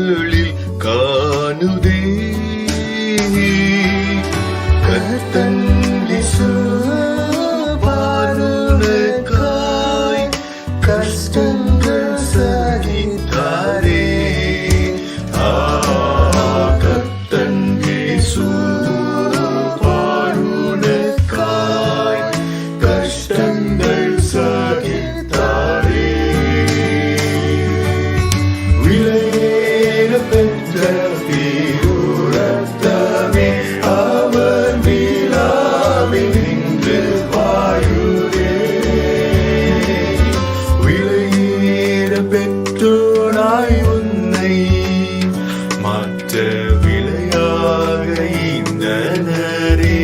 கண்களில் காணுதே கர்த்தன் இயேசு பாருனக்காய் கஷ்டங்கள் சகித்தாரே கர்த்தன் இயேசு பாருனக்காய் கஷ்டங்கள் சகித்தாரே விலையேற பெற்ற திருரத்தமே அவர் விழாவில் நின்று பாயுதே விலையேற பெற்றோனாய் உன்னை மாற்ற விலையாக இந்தனரே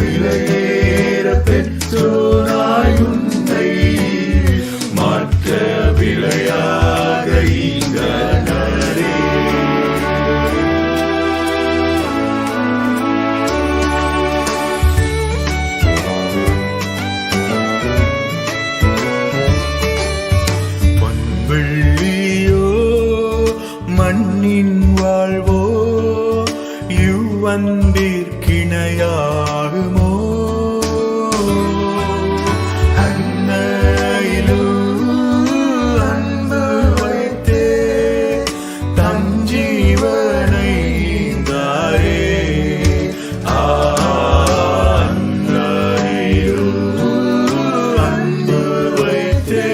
விலையேற பெற்றோனாய் உன்னை மாற்ற விலையாக இந்தனரே பொன்வெள்ளியோ மண்ணின் வாழ்வோ இவ்வன்பிற்கிணையாகுமோ அன்னையிலும் அன்பு வைத்தே தம் ஜீவனை ஈந்தாரே அன்னையிலும் அன்பு வைத்தே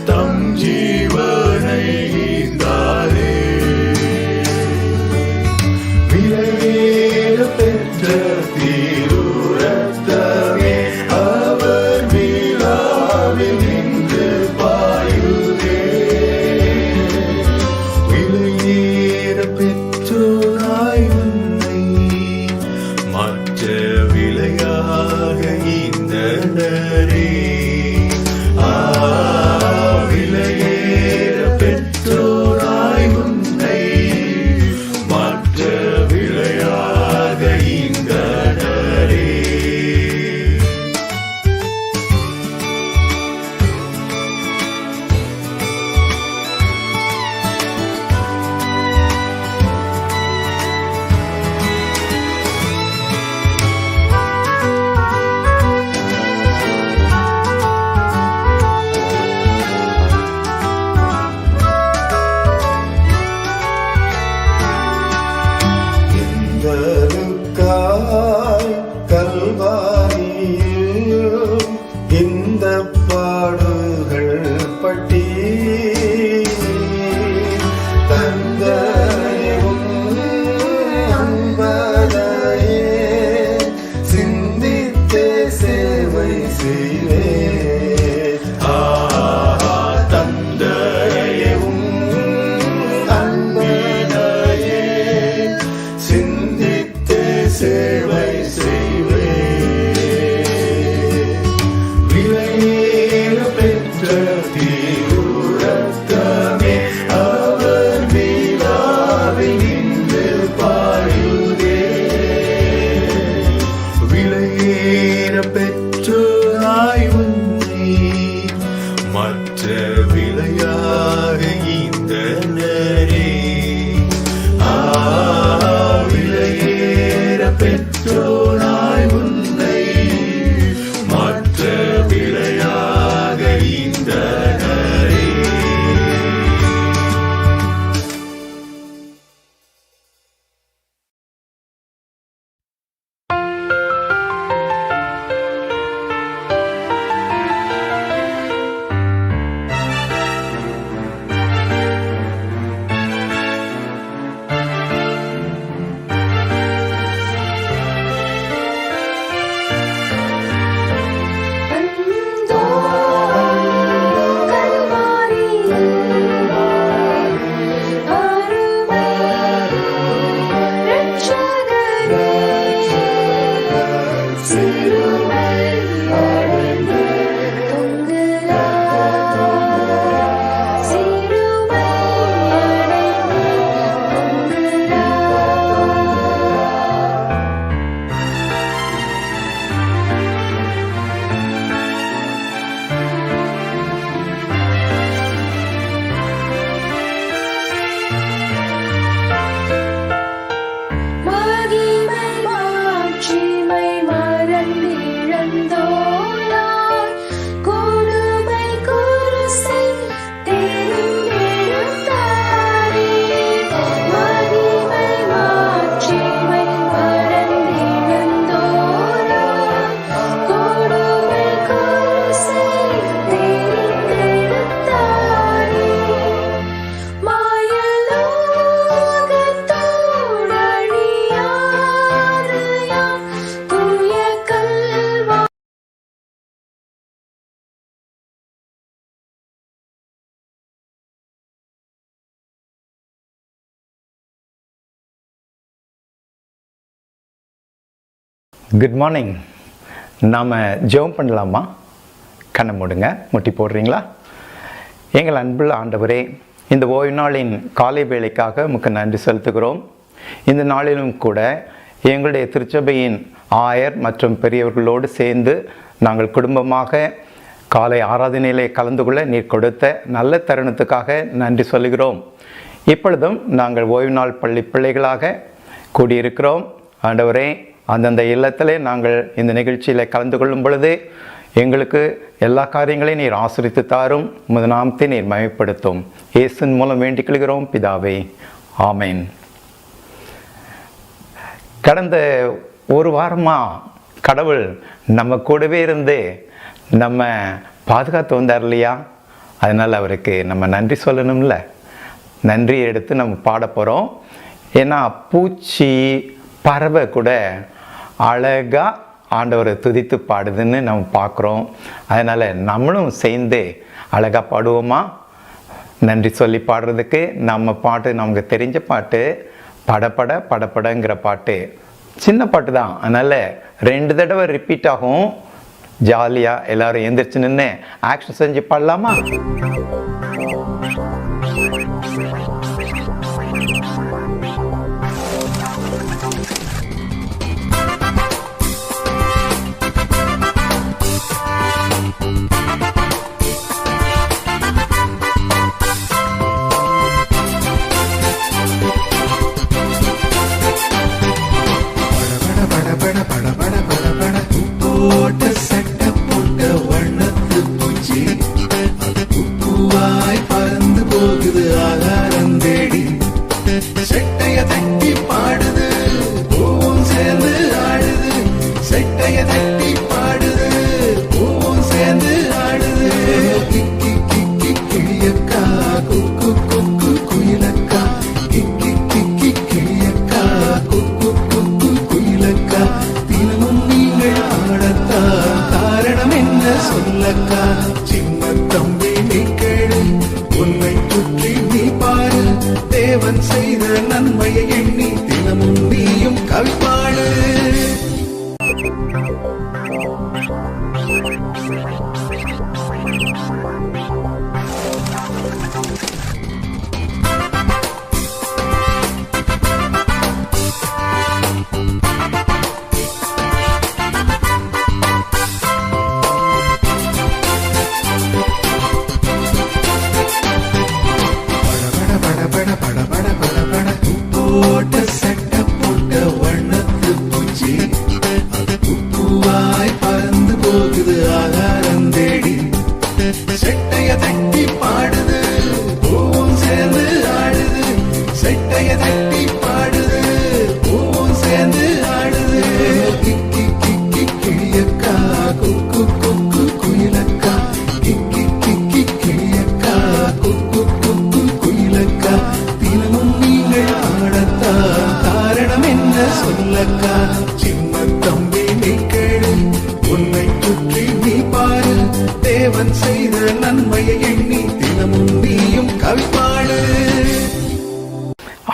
தம் ஜீவனை ஈந்தாரே விலையேற பெற்ற குட் மார்னிங். நாம் ஜெபம் பண்ணலாமா? கண்ணை மூடுங்க. முட்டி போடுறீங்களா? எங்கள் அன்புள்ள ஆண்டவரே, இந்த ஓய்வு நாளின் காலை வேளைக்காக உமக்கு நன்றி செலுத்துகிறோம். இந்த நாளிலும் கூட எங்களுடைய திருச்சபையின் ஆயர் மற்றும் பெரியவர்களோடு சேர்ந்து நாங்கள் குடும்பமாக காலை ஆராதனையிலே கலந்து கொள்ள நீர் கொடுத்த நல்ல தருணத்துக்காக நன்றி சொல்கிறோம். இப்பொழுதும் நாங்கள் ஓய்வு நாள் பள்ளி பிள்ளைகளாக கூடியிருக்கிறோம். ஆண்டவரே, அந்தந்த இல்லத்திலே நாங்கள் இந்த நிகழ்ச்சியில் கலந்து கொள்ளும் பொழுது எங்களுக்கு எல்லா காரியங்களையும் நீர் ஆசீர்வதித்து தாரும். உமது நாமத்தை நீர் மகிமைப்படுத்தும். இயேசுவின் மூலம் வேண்டிக் கொள்கிறோம் பிதாவே, ஆமேன். கடந்த ஒரு வாரமாக கடவுள் நம்ம கூடவே இருந்து நம்ம பாதுகாத்து வந்தார் இல்லையா? அதனால் அவருக்கு நம்ம நன்றி சொல்லணும்ல. நன்றி எடுத்து நம்ம பாட போகிறோம். ஏன்னா பூச்சி பறவை கூட அழகாக ஆண்டவரை துதித்து பாடுதுன்னு நம்ம பார்க்குறோம். அதனால் நம்மளும் சேர்ந்து அழகாக பாடுவோமா? நன்றி சொல்லி பாடுறதுக்கு நம்ம பாட்டு நமக்கு தெரிஞ்ச பாட்டு படப்பட படப்படங்கிற பாட்டு. சின்ன பாட்டு தான், அதனால் 2 தடவை ரிப்பீட் ஆகும். ஜாலியாக எல்லோரும் எழுந்திரிச்சு நின்று ஆக்ஷன் செஞ்சு பாடலாமா?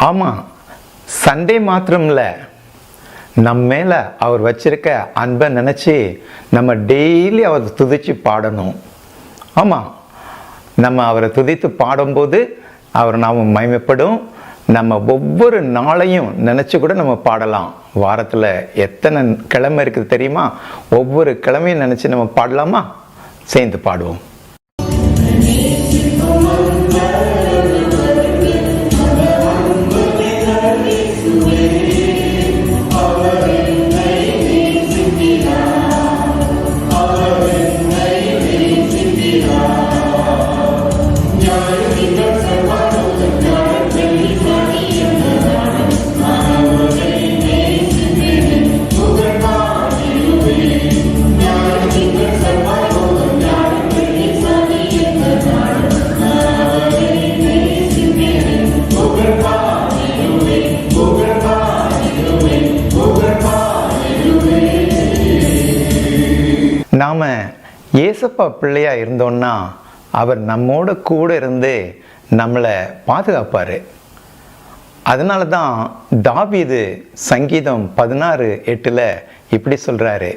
ஆமாம், சண்டே மாத்திரம் இல்லை, நம்ம மேலே அவர் வச்சிருக்க அன்பை நினச்சி நம்ம டெய்லி அவரை துதித்து பாடணும். ஆமாம், நம்ம அவரை துதித்து பாடும்போது அவர் நாம மகிமைப்படும். நம்ம ஒவ்வொரு நாளையும் நினச்சி கூட நம்ம பாடலாம். வாரத்தில் எத்தனை கிழமை இருக்குது தெரியுமா? ஒவ்வொரு கிழமையும் நினச்சி நம்ம பாடலாமா? சேர்ந்து பாடுவோம். நாம் ஏசப்பா பிள்ளையாக இருந்தோன்னா அவர் நம்மோட கூட இருந்து நம்மளை பாதுகாப்பார். அதனால தான் தாவீது சங்கீதம் 16:8 இப்படி சொல்றாரு,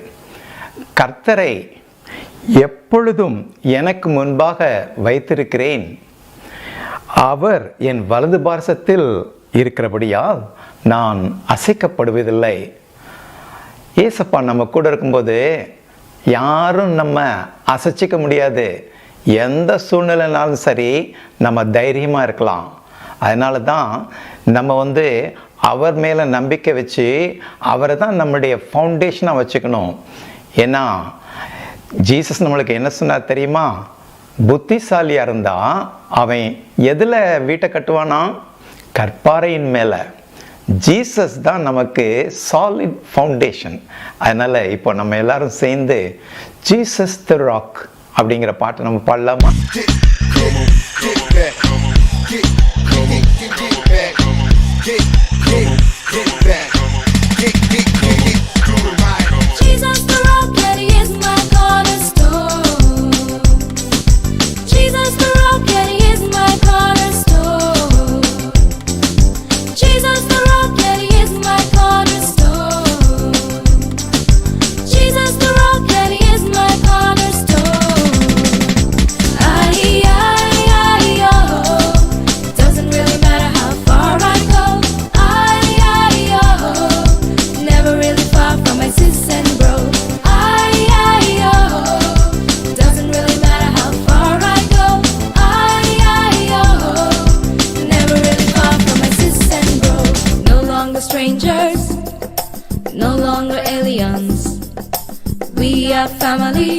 கர்த்தரை எப்பொழுதும் எனக்கு முன்பாக வைத்திருக்கிறேன், அவர் என் வலது பார்சத்தில் இருக்கிறபடியால் நான் அசைக்கப்படுவதில்லை. ஏசப்பா நம்ம கூட இருக்கும்போது யாரும் நம்ம அசைச்சிக்க முடியாது. எந்த சூழ்நிலைனாலும் சரி நம்ம தைரியமாக இருக்கலாம். அதனால தான் நம்ம அவர் மேலே நம்பிக்கை வச்சு அவரை தான் நம்முடைய ஃபவுண்டேஷனாக வச்சுக்கணும். ஏன்னா ஜீசஸ் நம்மளுக்கு என்ன சொன்னார் தெரியுமா? புத்திசாலியாக இருந்தால் அவன் எதில் வீட்டை கட்டுவானா? கற்பாறையின் மேலே. ஜீசஸ் தான் நமக்கு சாலிட் ஃபவுண்டேஷன். அதனால் இப்போ நம்ம எல்லாரும் சேர்ந்து ஜீசஸ் தி ராக் அப்படிங்கிற பாட்டை நம்ம பாடலாமா? Strangers, no longer aliens. We are family,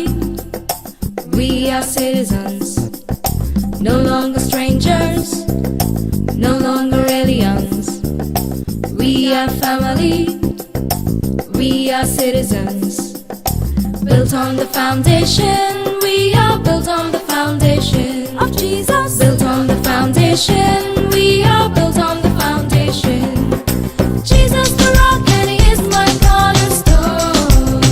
we are citizens. No longer strangers, no longer aliens. We are family, we are citizens. Built on the foundation, we are built on the foundation of Jesus. Built on the foundation, we are built on the foundation. Jesus the rock and he is my cornerstone.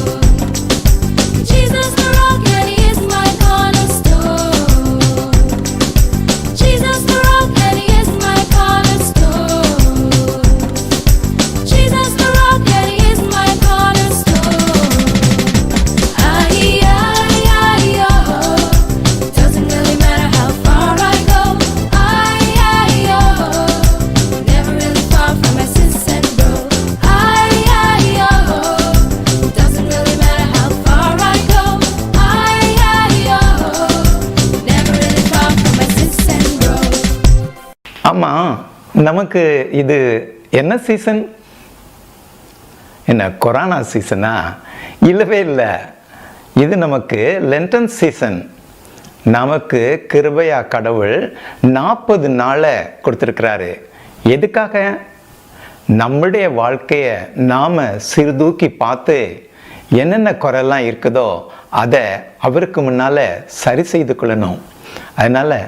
Jesus the rock and he is my cornerstone. Jesus the rock and he is my cornerstone. Jesus the rock and he is my cornerstone. Oh. Doesn't really matter how far I go. Oh. Never really far from my sis and bro. Oh. Doesn't really matter how far I go. Oh. Never really far from my sis and bro. ஆமாம், நமக்கு இது என்ன season? என்ன corona சீசனா? இல்லவே இல்லை. இது நமக்கு Lenten season. நமக்கு கிருபையா கடவுள் 40 நாளை கொடுத்துருக்கிறாரு. எதுக்காக? நம்முடைய வாழ்க்கையை நாம் சீர்தூக்கி பார்த்து என்னென்ன குறைலாம் இருக்குதோ அதை அவருக்கு முன்னால் சரி செய்து கொள்ளணும். அதனால்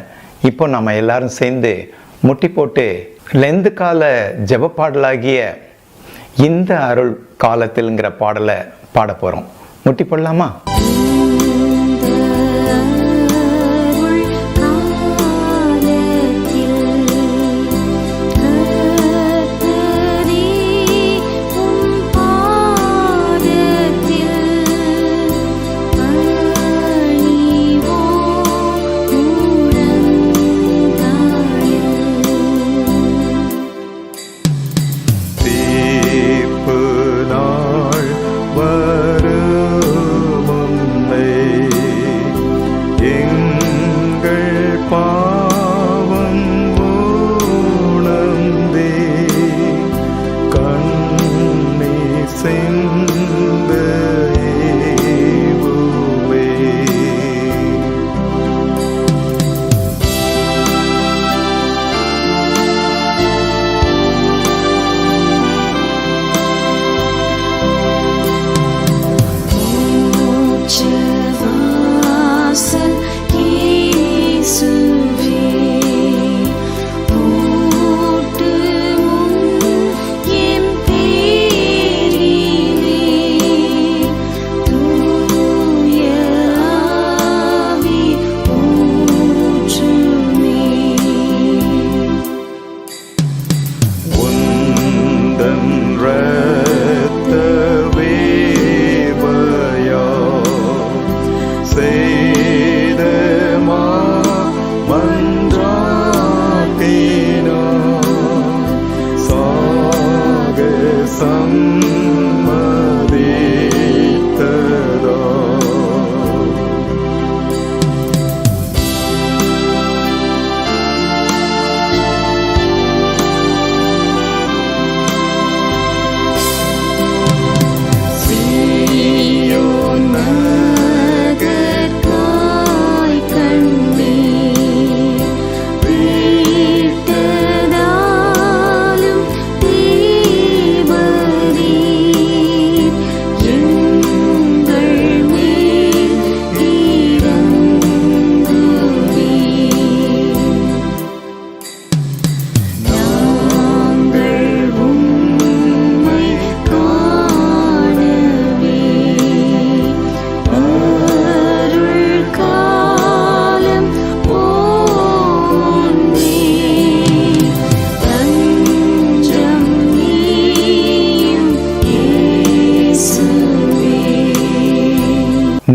இப்போ நம்ம எல்லாரும் சேர்ந்து முட்டி போட்டு லெந்து கால ஜெபப்பாடலாகிய இந்த அருள் காலத்தில்ங்கிற பாடலை பாட போகிறோம். முட்டி போடலாமா? தீர்ப்பு நாள் வரும் முன்னே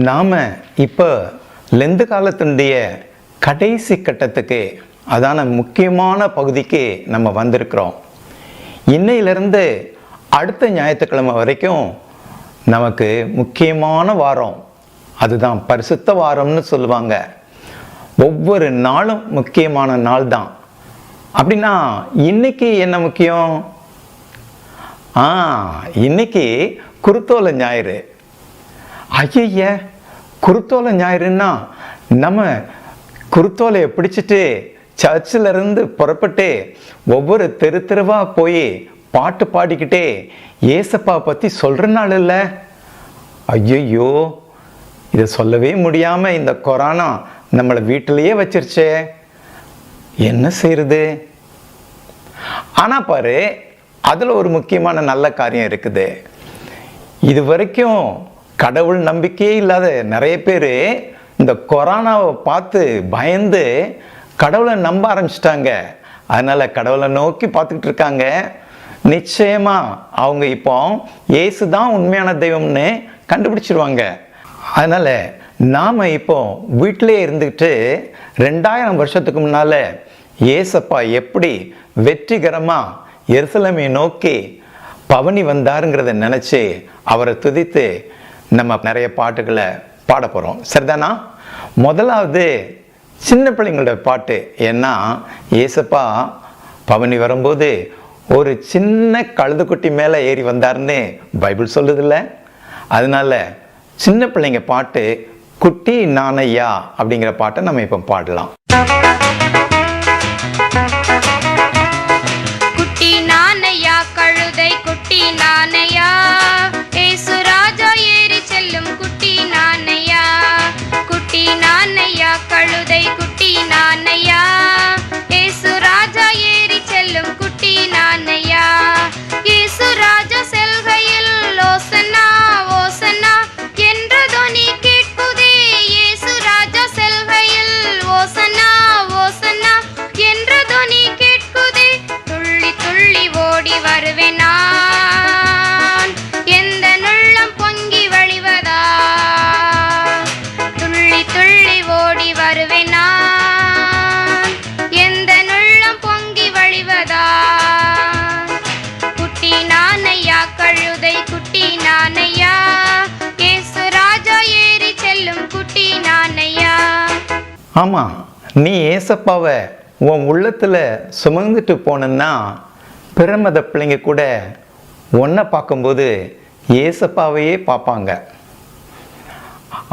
நாம் இப்போ லெந்து காலத்தினுடைய கடைசி கட்டத்துக்கு, அதான முக்கியமான பகுதிக்கு நம்ம வந்திருக்கிறோம். இன்னையிலிருந்து அடுத்த ஞாயிற்றுக்கிழமை வரைக்கும் நமக்கு முக்கியமான வாரம், அதுதான் பரிசுத்த வாரம்னு சொல்லுவாங்க. ஒவ்வொரு நாளும் முக்கியமான நாள் தான். அப்படின்னா இன்னைக்கு என்ன முக்கியம்? இன்னைக்கு குருத்தோலை ஞாயிறு. ஐய, குருத்தோலை ஞாயிறுன்னா நம்ம குருத்தோலையை பிடிச்சிட்டு சர்ச்சில் இருந்து புறப்பட்டு ஒவ்வொரு தெருவா போய் பாட்டு பாடிக்கிட்டே ஏசப்பா பற்றி சொல்கிற நாள் இல்லை. ஐயோ, இதை சொல்லவே முடியாமல் இந்த கொரோனா நம்மளை வீட்டிலையே வச்சிருச்சே, என்ன செய்யறது? ஆனால் பாரு, அதில் ஒரு முக்கியமான நல்ல காரியம் இருக்குது. இது வரைக்கும் கடவுள் நம்பிக்கையே இல்லாத நிறைய பேர் இந்த கொரோனாவை பார்த்து பயந்து கடவுளை நம்ப ஆரம்பிச்சிட்டாங்க. அதனால் கடவுளை நோக்கி பார்த்துக்கிட்டு இருக்காங்க. நிச்சயமாக அவங்க இப்போ இயேசு தான் உண்மையான தெய்வம்னு கண்டுபிடிச்சிருவாங்க. அதனால் நாம் இப்போ வீட்டிலே இருந்துக்கிட்டு 2000 வருஷத்துக்கு முன்னால் இயேசப்பா எப்படி வெற்றிகரமாக எருசலேமை நோக்கி பவனி வந்தாருங்கிறத நினச்சி அவரை துதித்து நம்ம நிறைய பாட்டுகளை பாட போகிறோம். சரிதானா? முதலாவது சின்ன பிள்ளைங்களோட பாட்டு. ஏன்னா இயேசப்பா பவனி வரும்போது ஒரு சின்ன கழுதுக்குட்டி மேலே ஏறி வந்தாருன்னு பைபிள் சொல்லுதில்ல. அதனால சின்ன பிள்ளைங்க பாட்டு குட்டி நானையா அப்படிங்கிற பாட்டை நம்ம இப்போ பாடலாம். குட்டி நானையா கழுதை குட்டி நானையா, ஏசு ராஜா ஏறி செல்லும் குட்டி நானையா. குட்டி நானையா கழுதை குட்டி நானையா, ஏசு ராஜா ஏறி செல்லும் குட்டி நானையா. ஏசு ராஜா செல்கையில் ஓசன்னா ஓசன்னா என்ற தொனி கேட்குதே. ஏசு ராஜா செல்கையில் ஓசன்னா ஓசன்னா என்ற தொனி கேட்குதே. துள்ளி துள்ளி ஓடி வருவேன் நான், எந்த நுள்ளம் பொங்கி வழிவதா. துள்ளி துள்ளி ஓடி வருவேன் நான், எந்த நுள்ளம் பொங்கி வழிவதா. குட்டி நானையா கழுதை குட்டி நானையா, ஏசு ராஜா ஏறி செல்லும் குட்டி நானையா. ஆமாம், நீ ஏசப்பாவை உன் உள்ளத்தில் சுமந்துட்டு போனன்னா பிறமத பிள்ளைங்க கூட ஒன்றை பார்க்கும்போது ஏசப்பாவையே பார்ப்பாங்க.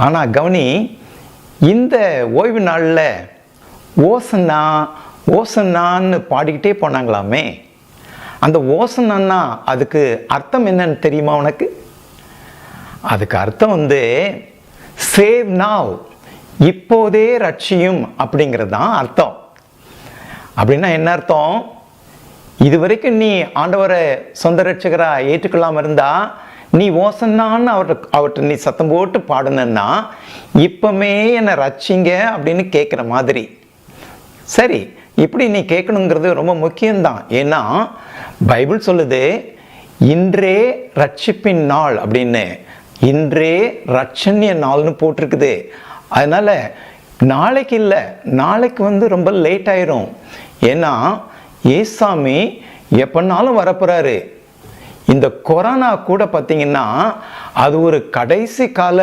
ஆனால் கவனி, இந்த ஓய்வு நாளில் ஓசன்னா ஓசன்னான்னு பாடிக்கிட்டே போனாங்களாமே. அந்த ஓசன்னான்னா அதுக்கு அர்த்தம் என்னன்னு தெரியுமா உனக்கு? அதுக்கு அர்த்தம் சேவ் நாவ், இப்போதே ரட்சியும் அப்படிங்கிறது தான் அர்த்தம். அப்படின்னா என்ன அர்த்தம்? இதுவரைக்கும் நீ ஆண்டவரை சொந்த ரட்சகராக ஏற்றுக்கொள்ளாமல் இருந்தா நீ ஓசன்னான்னு அவர்கிட்ட நீ சத்தம் போட்டு பாடுனா இப்பமே என்னை ரட்சிங்க அப்படின்னு கேட்குற மாதிரி. சரி, இப்படி நீ கேட்கணுங்கிறது ரொம்ப முக்கியம்தான். ஏன்னா பைபிள் சொல்லுது இன்றே ரட்சிப்பின் நாள் அப்படின்னு. இன்றே ரட்சண்ய நாள்னு போட்டிருக்குது. அதனால் நாளைக்கு இல்லை, நாளைக்கு ரொம்ப லேட் ஆயிரும். ஏன்னா ஏசாமி எப்பனாலும் வரப்போறாரு. இந்த கொரோனா கூட பார்த்தீங்கன்னா அது ஒரு கடைசி கால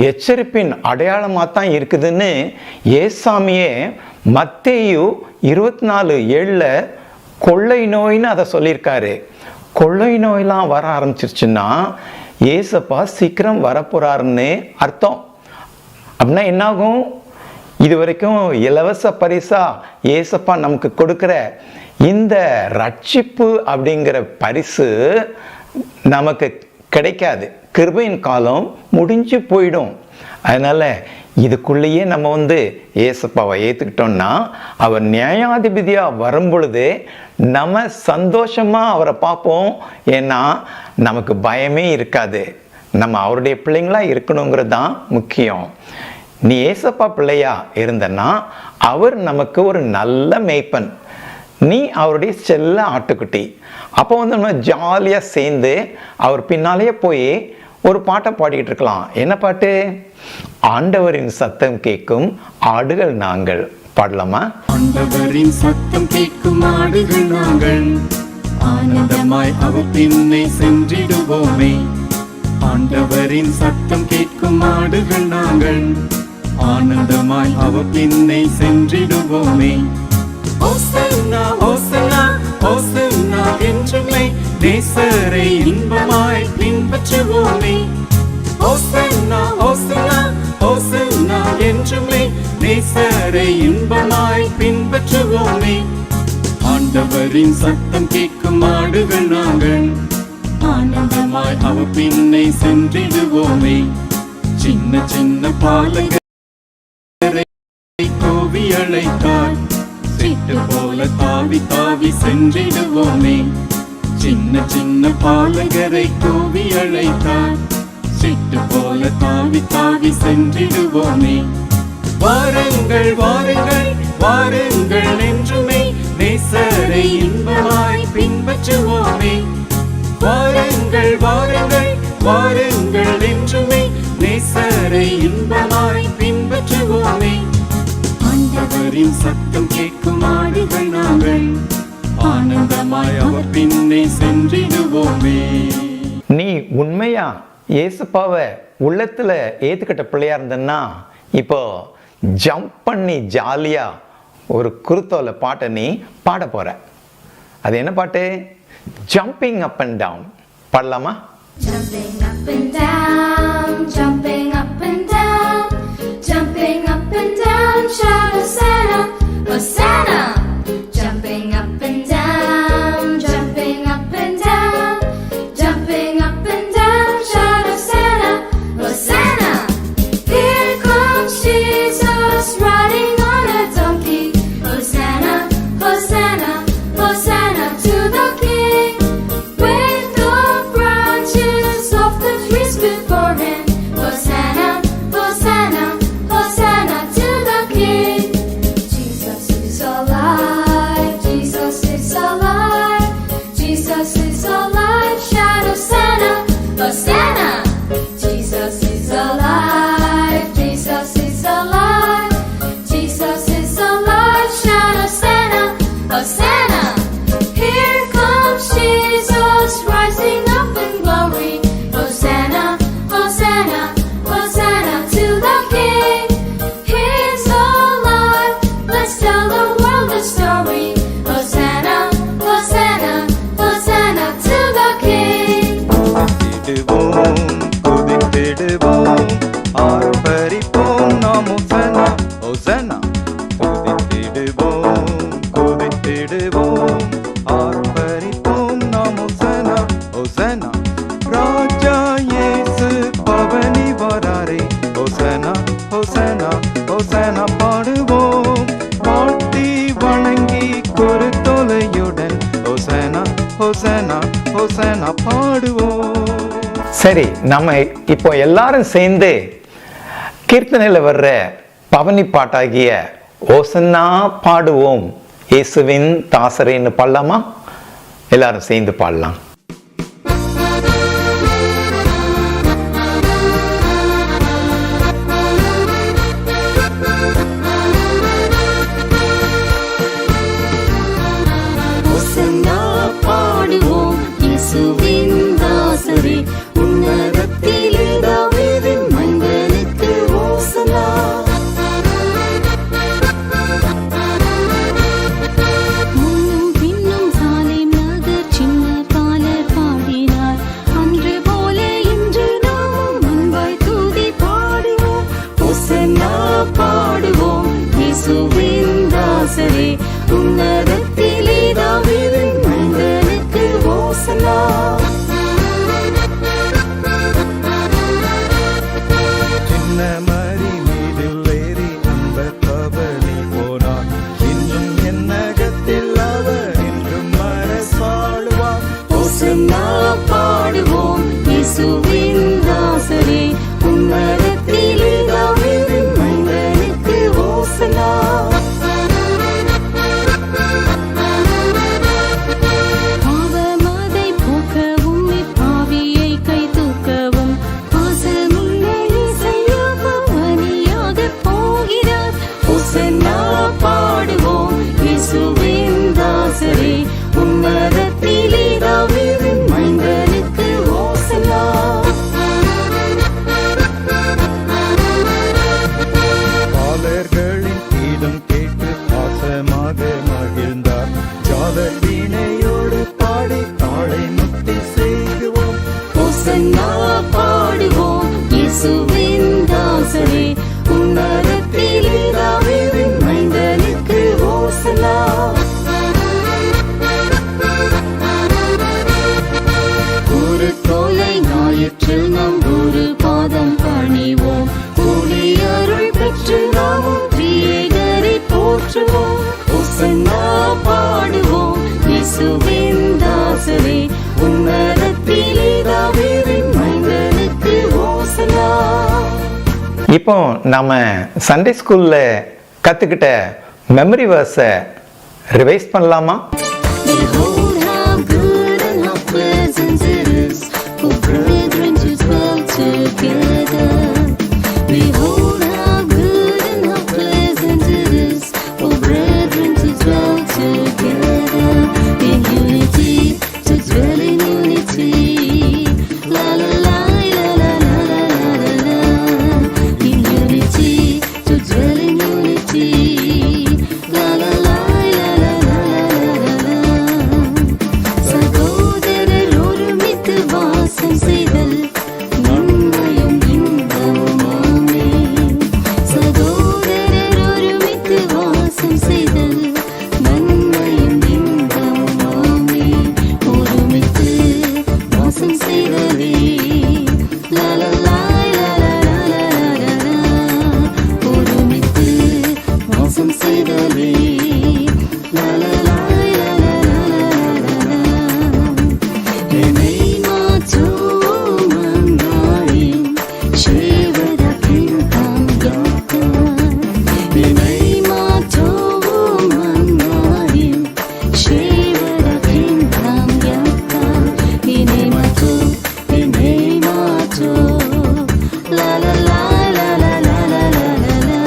எச்சரிப்பின் அடையாளமாக தான் இருக்குதுன்னு ஏசாமியே மத்தேயு 24:7 கொள்ளை நோயின்னு அதை சொல்லியிருக்காரு. கொள்ளை நோயெல்லாம் வர ஆரம்பிச்சிருச்சுன்னா ஏசப்பா சீக்கிரம் வரப்போறாருன்னு அர்த்தம். அப்படின்னா என்னாகும்? இது வரைக்கும் இலவச பரிசா ஏசப்பா நமக்கு கொடுக்கிற இந்த ரட்சிப்பு அப்படிங்கிற பரிசு நமக்கு கிடைக்காது. கிருபையின் காலம் முடிஞ்சு போயிடும். அதனால இதுக்குள்ளேயே நம்ம ஏசப்பாவை ஏற்றுக்கிட்டோம்னா அவர் நியாயாதிபதியாக வரும் பொழுது நம்ம சந்தோஷமாக அவரை பார்ப்போம். ஏன்னா நமக்கு பயமே இருக்காது. நம்ம அவருடைய பிள்ளைங்களா இருக்கணுங்கிறது தான் முக்கியம். நீ ஏசப்பா பிள்ளையா இருந்தன்னா அவர் நமக்கு ஒரு நல்ல மேய்ப்பன். நீ அவருடைய செல்ல ஆட்டுக்குட்டி. அப்போ நம்ம ஜாலியாக சேர்ந்து அவர் பின்னாலேயே போய் ஒரு பாட்டை பாடிக்கிட்டு இருக்கலாம். என்ன பாட்டு? ஆண்டவரின் சத்தம் கேட்கும் ஆடுகள் நாங்கள். பாடலாமா? ஆண்டவரின் சத்தம் கேட்கும் ஆடுகள் நாங்கள், ஆனந்தமாய் அவர் பின்னே சென்றிடுவோமே. ஆண்டவரின் சத்தம் கேட்கும் ஆடுகள் நாங்கள், ஆனந்தமாய் அவர் பின்னே சென்றிடுவோமே. ஓசன்னா ஓசன்னா ஓசன்னா என்றுமே நேசரை இன்பமாய் பின்பற்றுவோமே. ஓசன்னா ஓசன்னா ஓசன்னா என்றுமே நேசரை இன்பமாய் பின்பற்றுவோமே. ஆண்டவரின் சத்தம் கேட்கும் ஆடுகள் நாங்கள், ஆனந்தமாய் அவர் பின்னே சென்றிடுவோமே. சின்ன சின்ன பாலகரை கோவி அழைத்தார், சிட்டு போல தாவி தாவி சென்றிடுவோமே. சின்ன சின்ன பாலகரை கோவி அழைத்தார், சிட்டு போல தாவி தாவி சென்றிடுவோமே. வாருங்கள் வாருங்கள் வாருங்கள் என்றுமே நேசரை இன்பமாய் பின்பற்றுவோமே. வாருங்கள் வாருங்கள் வாருங்கள் என்றுமே நேசரை இன்பமாய் பின்பற்றுவோமே. ஆண்டவரின் சத்தம் கேட்கும் ஆடுகள் நாங்கள், ஆனந்தமாய் அவர் பின்னே சென்றிடுவோமே. நீ உண்மையா இயேசுப்பாவை உள்ளத்துல ஏத்துக்கிட்ட பிள்ளையா இருந்தன்னா இப்போ ஜம்ப் பண்ணி ஜாலியா ஒரு குருத்தோல பாட்டை நீ பாட போற. அது என்ன பாட்டு? Jumping up and down. பாடலாமா? Jumping up and down, jumping up and down, jumping up and down, shout Hosanna, Hosanna. Jumping up and down, jumping up and down, jumping up and down, shout Hosanna, Hosanna. Here comes Jesus riding on a donkey. Hosanna, Hosanna, Hosanna to the King. With the branches of the trees before him. Hosanna, Hosanna, Hosanna to the King. Jesus is alive, Jesus is alive, Jesus is alive, shout Hosanna, Hosanna. Jesus is alive, Jesus is alive, Jesus is alive, shout Hosanna, Hosanna. Here comes Jesus rising up in glory. Hosanna, Hosanna, Hosanna to the King. He's alive, let's tell the world the story. Hosanna, Hosanna, Hosanna to the King. குதித்திடுவோம் ஆர்ப்பரிப்போம் நாம் ஹோசன்னா ஹோசன்னா. குதித்திடுவோம் குதித்திடுவோம் ஆர்ப்பரிப்போம் நாம் ஹோசன்னா ஹோசன்னா. ராஜா இயேசு பவனி வராரே. ஹோசன்னா ஹோசன்னா ஹோசன்னா பாடுவோம், வாழ்த்தி வணங்கி குருத்தோலையுடன். ஹோசன்னா ஹோசன்னா ஹோசன்னா பாடுவோம். சரி, நம்ம இப்போ எல்லாரும் சேர்ந்து கீர்த்தனையில் வர்ற பவனி பாட்டாகிய ஓசன்னா பாடுவோம் இயேசுவின் தாசரேன்னு பாடலாமா? எல்லாரும் சேர்ந்து பாடலாம். Hosanna பாடுவோம் இயேசுவின் தாசரே, உன்னதத்திலே தாவீதின் மைந்தனுக்கு ஹோசன்னா. முன்னும் பின்னும் சாலேம் நகர் சின்ன பால இயேசுவின் தாசரே உன்னதத்திலே தாவீதின் மைந்தனுக்கு ஓசனா. இப்போ நாம சண்டே ஸ்கூல்ல கத்துக்கிட்ட மெமரி வேர்ஸை ரிவைஸ் பண்ணலாமா? Behold how good and how pleasant it is for brethren to dwell together. Behold how good and how pleasant it is for brethren to dwell together in unity, to dwell in unity. La la la la la la la la la. In unity, to dwell in unity. La la la la la la la la. சகோதரர் ஒருமித்து வாசம் செய்தல் நன்மையும் இன்பமுமாமே. சகோதரர் ஒருமித்து வாசம் செய்தல் நன்மையும் இன்பமுமாமே. ஒருமித்து வாசம் செய்தலே லா லா லா லா லா லா லா லா. ஒருமித்து வாசம் செய்தலே லா லா லா லா லா லா லா. என்னை மாற்றும் அந்நாளில் சேவகத்தின் தாங்காத்தார். என்னை மாற்றும் அந்நாளில் சேவகத்தின் தாங்காத்தார். என்னை மாற்றும், என்னை மாற்றும். லா லா லா லா லா லா லா லா லா லா.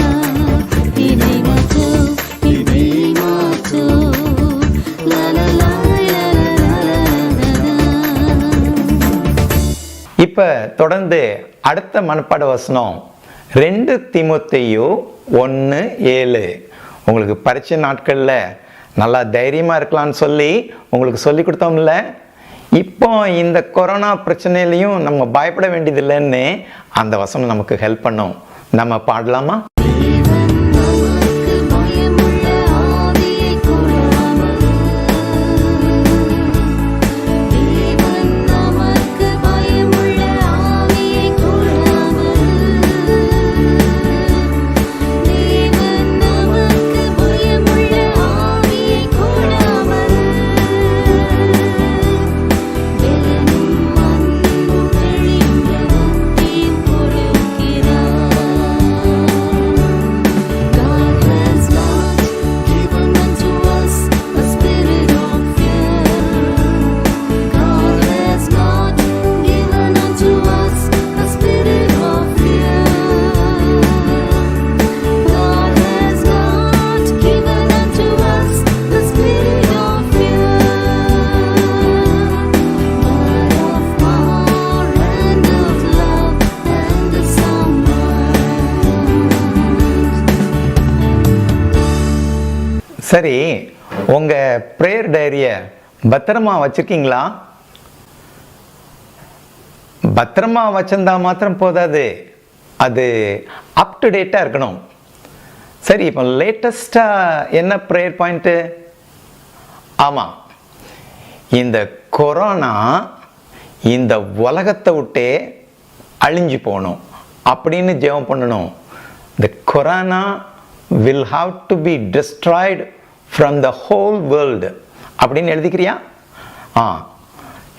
என்னை மாற்றும், என்னை மாற்றும். லா லா லா லா லா லா லா லா. இப்ப தொடர்ந்து அடுத்த மனப்பாட வசனம் 2 தீமோத்தேயு 1:7. உங்களுக்கு பரீட்சை நாட்கள்ல நல்லா தைரியமா இருக்கலாம்னு சொல்லி உங்களுக்கு சொல்லி கொடுத்தோம்ல. இப்போ இந்த கொரோனா பிரச்சனையிலையும் நம்ம பயப்பட வேண்டியதில்லைன்னு அந்த வசனம் நமக்கு ஹெல்ப் பண்ணும். நம்ம பாடலாமா? தேவன் நமக்கு பயமுள்ள ஆவியை கொடாமல். தேவன் நமக்கு பயமுள்ள ஆவியை கொடாமல். தேவன் நமக்கு பயமுள்ள ஆவியை கொடாமல். வெள்ளமும் மண்ணும் தெளிந்த புத்தி கொடுக்கிறார். God has not given unto us a spirit of fear. God has not given unto us a spirit of fear. God has not given unto us the spirit of fear, but of power and of love and a sound mind. சரி, உங்க prayer டைரியை பத்திரமா வச்சிருக்கீங்களா? பத்திரமா வச்சிருந்தா மாத்திரம் போதாது, அது up to டேட்டாக இருக்கணும். சரி, இப்போ லேட்டஸ்டாக என்ன ப்ரேயர் பாயிண்ட்டு? ஆமாம், இந்த கொரோனா இந்த உலகத்தை விட்டே அழிஞ்சு போகணும் அப்படின்னு ஜெபம் பண்ணணும். The corona will have to be destroyed from the whole world அப்படின்னு எழுதிக்கிறியா?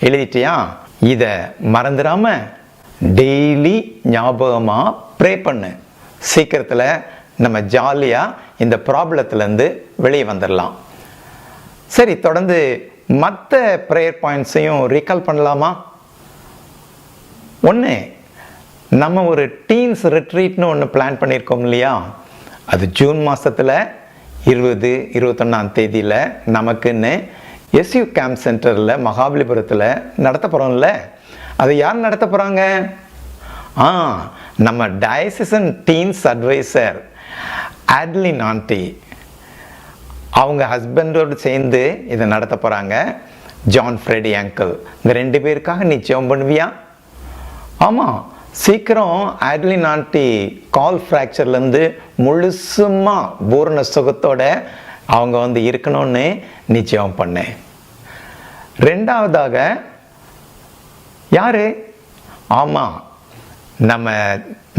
எழுதிட்டியா? இதை மறந்துடாம டெய்லி ஞாபகமாக ப்ரே பண்ணு. சீக்கிரத்தில் நம்ம ஜாலியாக இந்த ப்ராப்ளத்துலேருந்து வெளியே வந்துடலாம். சரி, தொடர்ந்து மற்ற ப்ரேயர் பாயிண்ட்ஸையும் ரீகால் பண்ணலாமா? ஒன்று, நம்ம ஒரு டீன்ஸ் ரிட்ரீட்னு ஒன்று பிளான் பண்ணியிருக்கோம் இல்லையா? அது ஜூன் மாதத்தில் 20-21 நமக்குன்னு எஸ்யூ கேம்ப் சென்டரில் மகாபலிபுரத்தில் நடத்த போகிறோம்ல. அது யார் நடத்த போகிறாங்க? நம்ம diocesan teens adviser Adeline aunty, அவங்க ஹஸ்பண்டோடு சேர்ந்து இதை நடத்த போகிறாங்க. ஜான் ஃப்ரெடி அங்கிள், இந்த 2 பேருக்காக நீ ஜெபம் பண்ணுவியா? ஆமாம், சீக்கிரம் ஆட்லின் ஆண்டி கால் ஃப்ராக்சர்லேருந்து முழுசுமா பூரண சுகத்தோட அவங்க வந்து இருக்கணும்னு நிச்சயம் பண்ணேன். 2வதாக யாரு? ஆமாம், நம்ம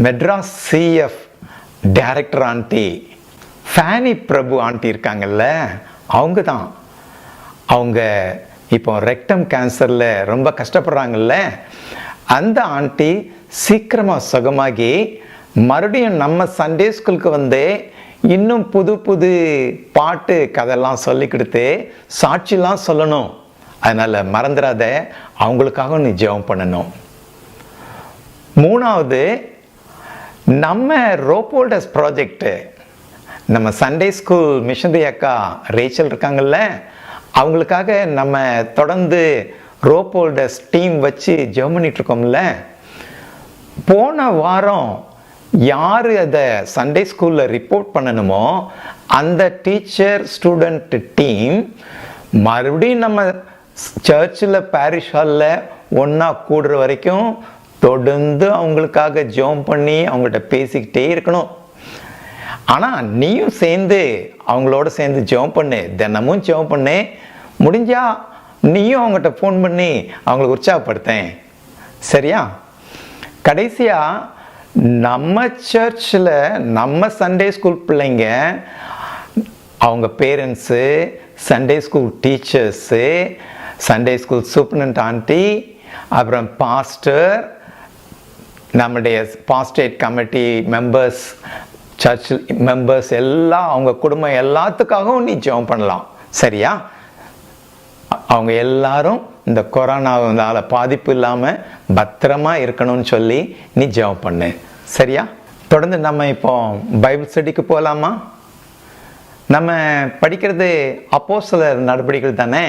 Madras CF director aunty Fanny Prabhu aunty இருக்காங்கல்ல, அவங்க தான். அவங்க இப்போ ரெக்டம் கேன்சரில் ரொம்ப கஷ்டப்படுறாங்கல்ல, அந்த ஆண்டி சீக்கிரமாக சுகமாகி மறுபடியும் நம்ம சண்டே ஸ்கூலுக்கு வந்து இன்னும் புது புது பாட்டு கதையெல்லாம் சொல்லி கொடுத்து சாட்சிலாம் சொல்லணும். அதனால் மறந்துடாத, அவங்களுக்காக நீ ஜெபம் பண்ணணும். மூணாவது, நம்ம ரோபோல்டஸ் ப்ராஜெக்டு, நம்ம சண்டே ஸ்கூல் மிஷனரி அக்கா ரேச்சல் இருக்காங்கல்ல, அவங்களுக்காக நம்ம தொடர்ந்து ரோபோல்டஸ் டீம் வச்சு ஜெபம் பண்ணிகிட்ருக்கோம்ல. போன வாரம் யார் அதை சண்டே ஸ்கூலில் ரிப்போர்ட் பண்ணணுமோ அந்த டீச்சர் ஸ்டூடெண்ட் டீம் மறுபடியும் நம்ம சர்ச்சில் பாரிஷ் ஹாலில் ஒன்றா கூடுற வரைக்கும் தொடர்ந்து அவங்களுக்காக ஜெபம் பண்ணி அவங்கள்ட்ட பேசிக்கிட்டே இருக்கணும். ஆனால் நீயும் சேர்ந்து அவங்களோட சேர்ந்து ஜெபம் பண்ணு, தினமும் ஜெபம் பண்ணு. முடிஞ்சா நீயும் அவங்ககிட்ட ஃபோன் பண்ணி அவங்களுக்கு உற்சாகப்படுத்தேன், சரியா? கடைசியாக நம்ம சர்ச்சில் நம்ம சண்டே ஸ்கூல் பிள்ளைங்க, அவங்க parents, Sunday school teachers, Sunday school superintendent aunty, அப்புறம் பாஸ்டர், நம்முடைய பாஸ்டேட் கமிட்டி மெம்பர்ஸ், சர்ச் மெம்பர்ஸ் எல்லாம், அவங்க குடும்பம் எல்லாத்துக்காகவும் நீ ஜெபம் பண்ணலாம், சரியா? அவங்க எல்லாரும் இந்த கொரோனாவால் பாதிப்பு இல்லாமல் பத்திரமா இருக்கணும்னு சொல்லி நீ ஜெபம் பண்ணு, சரியா? தொடர்ந்து நம்ம இப்போ பைபிள் ஸ்டடிக்கு போகலாமா? நம்ம படிக்கிறது அப்போஸ்தலர் நடவடிக்கைகள் தானே.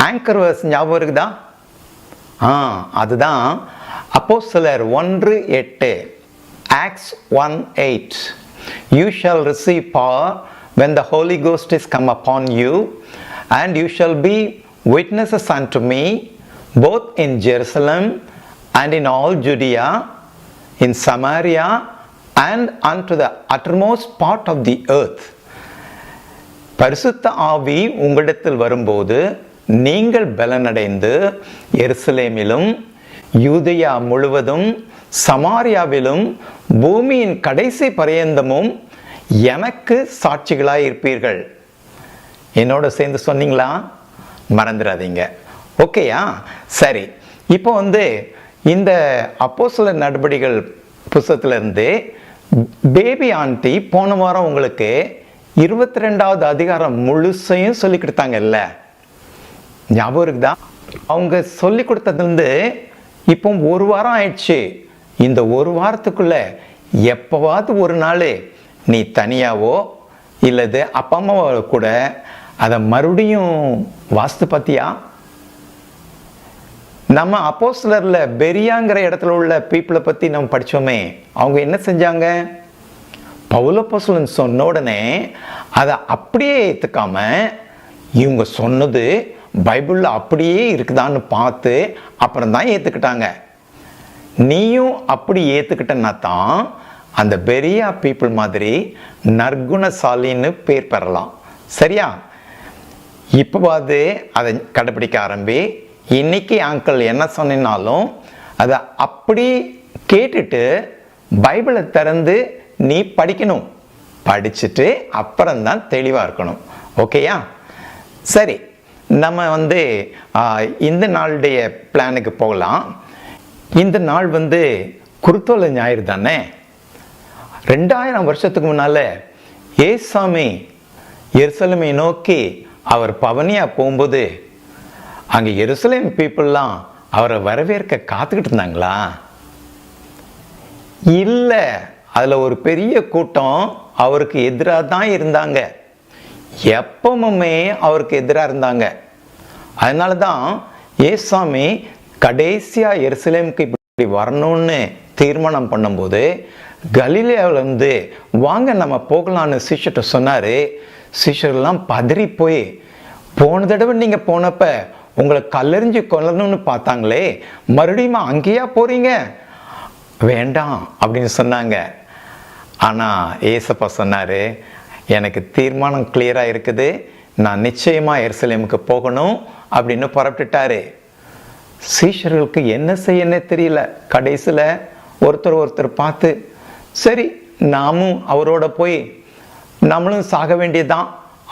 ஆங்கர் வேர்ஸ் ஞாபகம் இருக்குதா? அதுதான் அப்போஸ்தலர் 1:8, Acts 1:8. You shall receive power when the Holy Ghost is come upon you, and you shall be witnesses unto me both in Jerusalem and in all Judea, in Samaria, and unto the uttermost part of the earth. பரிசுத்த ஆவி உங்களிடத்தில் வரும்போது நீங்கள் பலனடைந்து எருசலேமிலும் யூதேயா முழுவதும் சமாரியாவிலும் பூமியின் கடைசி பரியந்தமும் எனக்கு சாட்சிகளாய் இருப்பீர்கள். என்னோட சேர்ந்து சொன்னீங்களா? மறந்துடாதீங்க, ஓகேயா? சரி, இப்போ வந்து இந்த அப்போஸ்தலர் நடவடிக்கைகள் புத்தகத்திலிருந்து பேபி ஆண்டி போன வாரம் உங்களுக்கு 22வது அதிகாரம் முழுசையும் சொல்லி கொடுத்தாங்கல்ல, ஞாபகம் இருக்குதா? அவங்க சொல்லி கொடுத்ததுலேருந்து இப்போ ஒரு வாரம் ஆயிடுச்சு. இந்த ஒரு வாரத்துக்குள்ள எப்போவாவது ஒரு நாள் நீ தனியாவோ இல்லது அப்பா அம்மாவோ கூட அதை மறுபடியும் வாஸ்து பார்த்தியா? நம்ம அப்போஸ்தலர்ல பெரியாங்கிற இடத்துல உள்ள பீப்புளை பற்றி நம்ம படித்தோமே, அவங்க என்ன செஞ்சாங்க? பவுல் அப்போஸ்தலன் சொன்ன உடனே அதை அப்படியே ஏற்றுக்காம இவங்க சொன்னது பைபிளில் அப்படியே இருக்குதான்னு பார்த்து அப்புறம் தான் ஏற்றுக்கிட்டாங்க. நீயும் அப்படி ஏற்றுக்கிட்டனா தான் அந்த பெரியா பீப்புள் மாதிரி நற்குணசாலின்னு பேர் பெறலாம், சரியா? இப்போவாது அதை கடைப்பிடிக்க ஆரம்பி. இன்னைக்கு அங்கிள் என்ன சொன்னாலும் அதை அப்படி கேட்டுட்டு பைபிளை திறந்து நீ படிக்கணும். படிச்சுட்டு அப்புறம்தான் தெளிவாக இருக்கணும், ஓகேயா? சரி, நம்ம வந்து இந்த நாளுடைய பிளானுக்கு போகலாம். இந்த நாள் வந்து குருத்தோலை ஞாயிறு தானே. 2000 வருஷத்துக்கு முன்னால் ஏசாமி எருசலேமை நோக்கி அவர் பவனியா போகும்போது அங்கே எருசலேம் பீப்புளெலாம் அவரை வரவேற்க காத்துக்கிட்டு இருந்தாங்களா? இல்லை, அதில் ஒரு பெரிய கூட்டம் அவருக்கு எதிராக தான் இருந்தாங்க. எப்பவுமே அவருக்கு எதிராக இருந்தாங்க. அதனால தான் ஏசாமி கடைசியாக எருசலேமுக்கு இப்படி வரணும்னு தீர்மானம் பண்ணும்போது கலிலேயாவிலேருந்து வாங்க நம்ம போகலான்னு சிஷ்யர்கிட்ட சொன்னார். சிஷ்யர்லாம் பதறி போய், போன தடவை நீங்கள் போனப்ப உங்களை கல்லெறிஞ்சு கொல்லணும்னு பார்த்தாங்களே, மறுபடியும் அங்கேயா போகிறீங்க? வேண்டாம் அப்படின்னு சொன்னாங்க. ஆனால் ஏசப்பா சொன்னார், எனக்கு தீர்மானம் கிளியராக இருக்குது, நான் நிச்சயமாக எருசலேமுக்கு போகணும் அப்படின்னு புறப்பட்டுட்டாரு. சீஷர்களுக்கு என்ன செய்யனே தெரியல. கடைசியில் ஒருத்தர் பார்த்து, சரி நாமும் அவரோட போய் நம்மளும் சாக வேண்டியதுதான்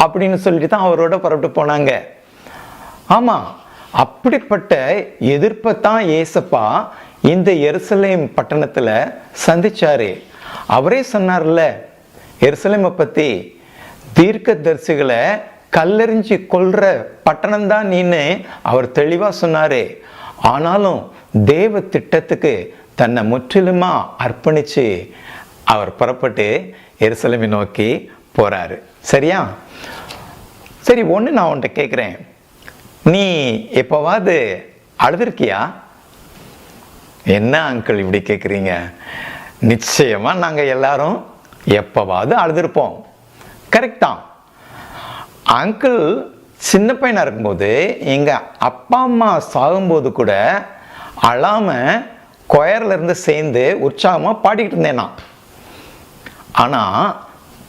அப்படின்னு சொல்லிட்டு தான் அவரோட புறப்பட்டு போனாங்க. ஆமாம், அப்படிப்பட்ட எதிர்ப்பை தான் ஏசப்பா இந்த எருசலேம் பட்டணத்தில் சந்திச்சாரு. அவரே சொன்னார்ல எருசலேமை பற்றி, தீர்க்கதரிசிகளை கல்லெறிஞ்சு கொல்ற பட்டணம் தான் நீன்னு அவர் தெளிவாக சொன்னார். ஆனாலும் தேவ திட்டத்துக்கு தன்னை முற்றிலுமா அர்ப்பணித்து அவர் புறப்பட்டு எருசலேமை நோக்கி போகிறாரு. சரியா? சரி, ஒன்று நான் உன்கிட்ட கேட்குறேன், நீ எப்போவாது அழுதுருக்கியா? என்ன அங்கிள் இப்படி கேட்குறீங்க? நிச்சயமாக நாங்கள் எல்லாரும் எப்போவாது அழுதுருப்போம். கரெக்ட் தான். அங்கிள் சின்ன பையனாக இருக்கும்போது எங்கள் அப்பா அம்மா சாகும்போது கூட அழாமல் கொயரில் இருந்து சேர்ந்து உற்சாகமாக பாடிக்கிட்டு இருந்தேன் நான். ஆனால்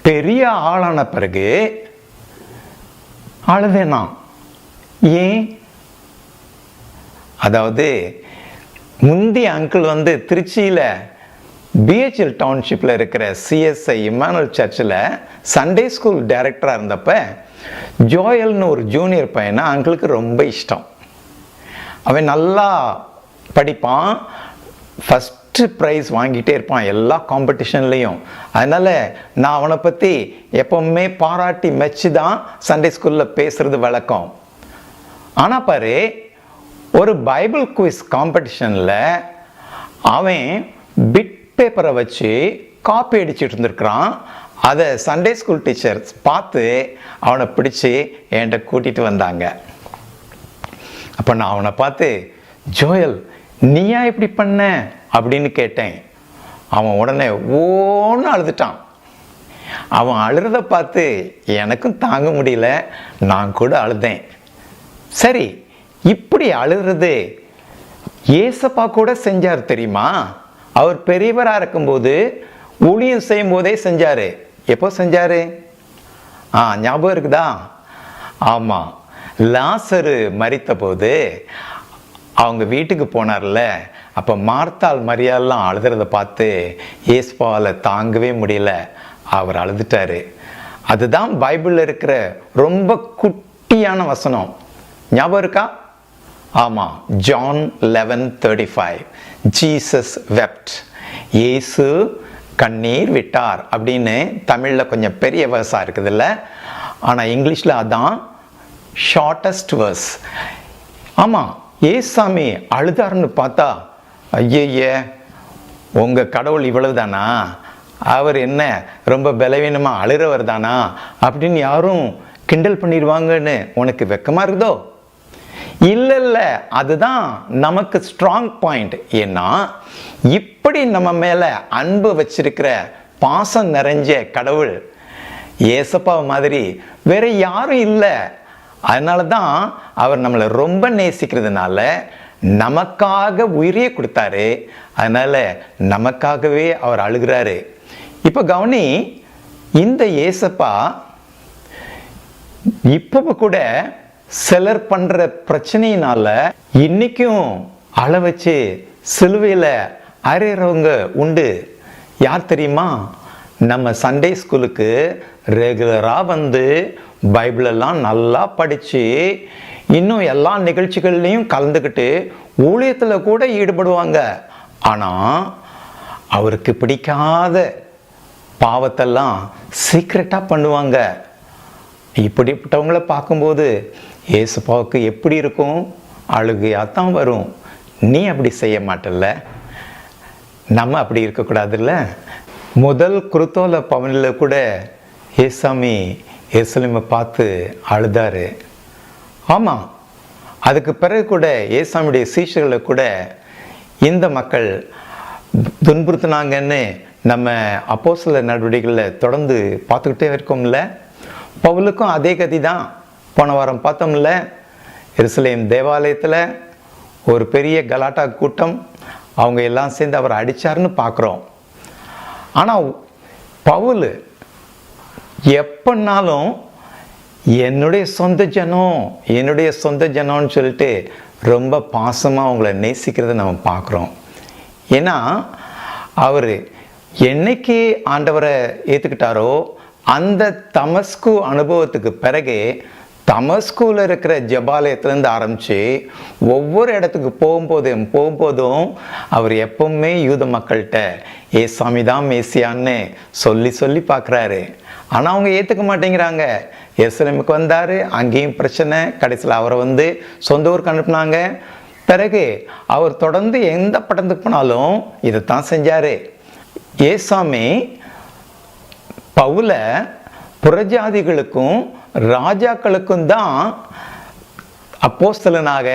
பெரிய ஆளான பிறகு அழுதேன் நான். ஏன்? அதாவது முந்தி அங்கிள் வந்து திருச்சியில் பிஹெச்எல் டவுன்ஷிப்பில் இருக்கிற சிஎஸ்ஐ இம்மானுவல் சர்ச்சில் சண்டே ஸ்கூல் டைரக்டராக இருந்தப்ப ஜோயல்னு ஒரு ஜூனியர் பையனை அங்கிளுக்கு ரொம்ப இஷ்டம். அவன் நல்லா படிப்பான், ஃபஸ்ட்டு ப்ரைஸ் வாங்கிட்டே இருப்பான் எல்லா காம்படிஷன்லேயும். அதனால் நான் அவனை பற்றி எப்பவுமே பாராட்டி மெச்சு தான் சண்டே ஸ்கூலில் பேசுகிறது வழக்கம். ஆனால் பாரு, ஒரு பைபிள் குவிஸ் காம்படிஷனில் அவன் பிட் பேப்பரை வச்சு காப்பி அடிச்சுட்டு இருந்திருக்கிறான். அதை சண்டே ஸ்கூல் டீச்சர்ஸ் பார்த்து அவனை பிடிச்சி என்கிட்ட கூட்டிகிட்டு வந்தாங்க. அப்போ நான் அவனை பார்த்து, ஜோயல் நீயா இப்படி பண்ண அப்படின்னு கேட்டேன். அவன் உடனே ஓன்னு அழுதுட்டான். அவன் அழுறத பார்த்து எனக்கும் தாங்க முடியல, நான் கூட அழுதேன். சரி, இப்படி அழுறது ஏசப்பா கூட செஞ்சார் தெரியுமா? அவர் பெரியவராக இருக்கும்போது ஊழியம் செய்யும் போதே செஞ்சார். எப்போ செஞ்சார்? ஞாபகம் இருக்குதா? ஆமாம், லாசரு மரித்த போது அவங்க வீட்டுக்கு போனார்ல, அப்போ மார்த்தாள் மரியாலாம் அழுதுறதை பார்த்து ஏசப்பாவால் தாங்கவே முடியல, அவர் அழுதுட்டாரு. அதுதான் பைபிளில் இருக்கிற ரொம்ப குட்டியான வசனம். ஞாபகம் இருக்கா? ஆமாம், ஜான் 11:35 ஜீசஸ் வெப்ட், இயேசு கண்ணீர் விட்டார் அப்படின்னு தமிழில் கொஞ்சம் பெரிய வேர்ஸாக இருக்குதுல்ல, ஆனால் இங்கிலீஷில் அதான் ஷார்ட்டஸ்ட் வேர்ஸ். ஆமாம், ஏசாமி அழுதாருன்னு பார்த்தா, ஐயே உங்கள் கடவுள் இவ்வளவு தானா, அவர் என்ன ரொம்ப பலவீனமாக அழுகிறவர் தானா அப்படின்னு யாரும் கிண்டல் பண்ணிடுவாங்கன்னு உனக்கு வெக்கமாக இருக்குதோ? இல்லை, அதுதான் நமக்கு ஸ்ட்ராங் பாயிண்ட். ஏன்னா இப்படி நம்ம மேலே அன்பு வச்சிருக்கிற பாசம் நிறைஞ்ச கடவுள் ஏசப்பா மாதிரி வேற யாரும் இல்லை. அதனால தான் அவர் நம்மளை ரொம்ப நேசிக்கிறதுனால நமக்காக உயிரையே கொடுத்தாரு. அதனால நமக்காகவே அவர் அழுகிறாரு. இப்போ கவனி, இந்த ஏசப்பா இப்போ கூட சிலர் பண்ற பிரச்சனையினால இன்னைக்கும் அழ வச்சு சிலுவையில் அறையிறவங்க உண்டு. யார் தெரியுமா? நம்ம சண்டே ஸ்கூலுக்கு ரெகுலராக வந்து பைபிளெல்லாம் நல்லா படித்து இன்னும் எல்லா நிகழ்ச்சிகள்லையும் கலந்துக்கிட்டு ஊழியத்தில் கூட ஈடுபடுவாங்க. ஆனால் அவருக்கு பிடிக்காத பாவத்தெல்லாம் சீக்ரெட்டாக பண்ணுவாங்க. இப்படிப்பட்டவங்களை பார்க்கும்போது ஏசப்பாவுக்கு எப்படி இருக்கும்? அழுகையாக தான் வரும். நீ அப்படி செய்ய மாட்டல்ல, நம்ம அப்படி இருக்கக்கூடாதுல்ல. முதல் குருத்தோல பவனில் கூட ஏசாமி எருசலேமை பார்த்து அழுதாரு. ஆமாம், அதுக்கு பிறகு கூட ஏசாமியுடைய சீஷர்களை கூட இந்த மக்கள் துன்புறுத்தினாங்கன்னு நம்ம அப்போஸ்தலர் நடவடிக்கைகளில் தொடர்ந்து பார்த்துக்கிட்டே இருக்கோம்ல. பவுலுக்கும் அதே கதி தான். போன வாரம் பார்த்தோம்ல, எருசலேம் தேவாலயத்தில் ஒரு பெரிய கலாட்டா கூட்டம், அவங்க எல்லாம் சேர்ந்து அவரை அடித்தாருன்னு பார்க்குறோம். ஆனால் பவுல் எப்பன்னாலும் என்னுடைய சொந்த ஜனம்னு சொல்லிட்டு ரொம்ப பாசமாக அவங்கள நேசிக்கிறத நம்ம பார்க்குறோம். ஏன்னா அவர் என்னைக்கு ஆண்டவரை ஏற்றுக்கிட்டாரோ அந்த தமஸ்கு அனுபவத்துக்கு பிறகு தமஸ்குல இருக்கிற ஜெபாலயத்திலேருந்து ஆரம்பித்து ஒவ்வொரு இடத்துக்கு போகும்போதும் அவர் எப்பவுமே யூத மக்கள்கிட்ட ஏசாமி தான் மேசியான்னு சொல்லி பார்க்குறாரு. ஆனால் அவங்க ஏற்றுக்க மாட்டேங்கிறாங்க. எருசலேமுக்கு வந்தார், அங்கேயும் பிரச்சனை. கடைசியில் அவரை சொந்த ஊருக்கு அனுப்புனாங்க. பிறகு அவர் தொடர்ந்து எந்த பட்டணத்துக்கு போனாலும் இதைத்தான் செஞ்சார். ஏசாமி பவுல புறஜாதிகளுக்கும் ராஜாக்களுக்கும் தான் அப்போஸ்தலனாக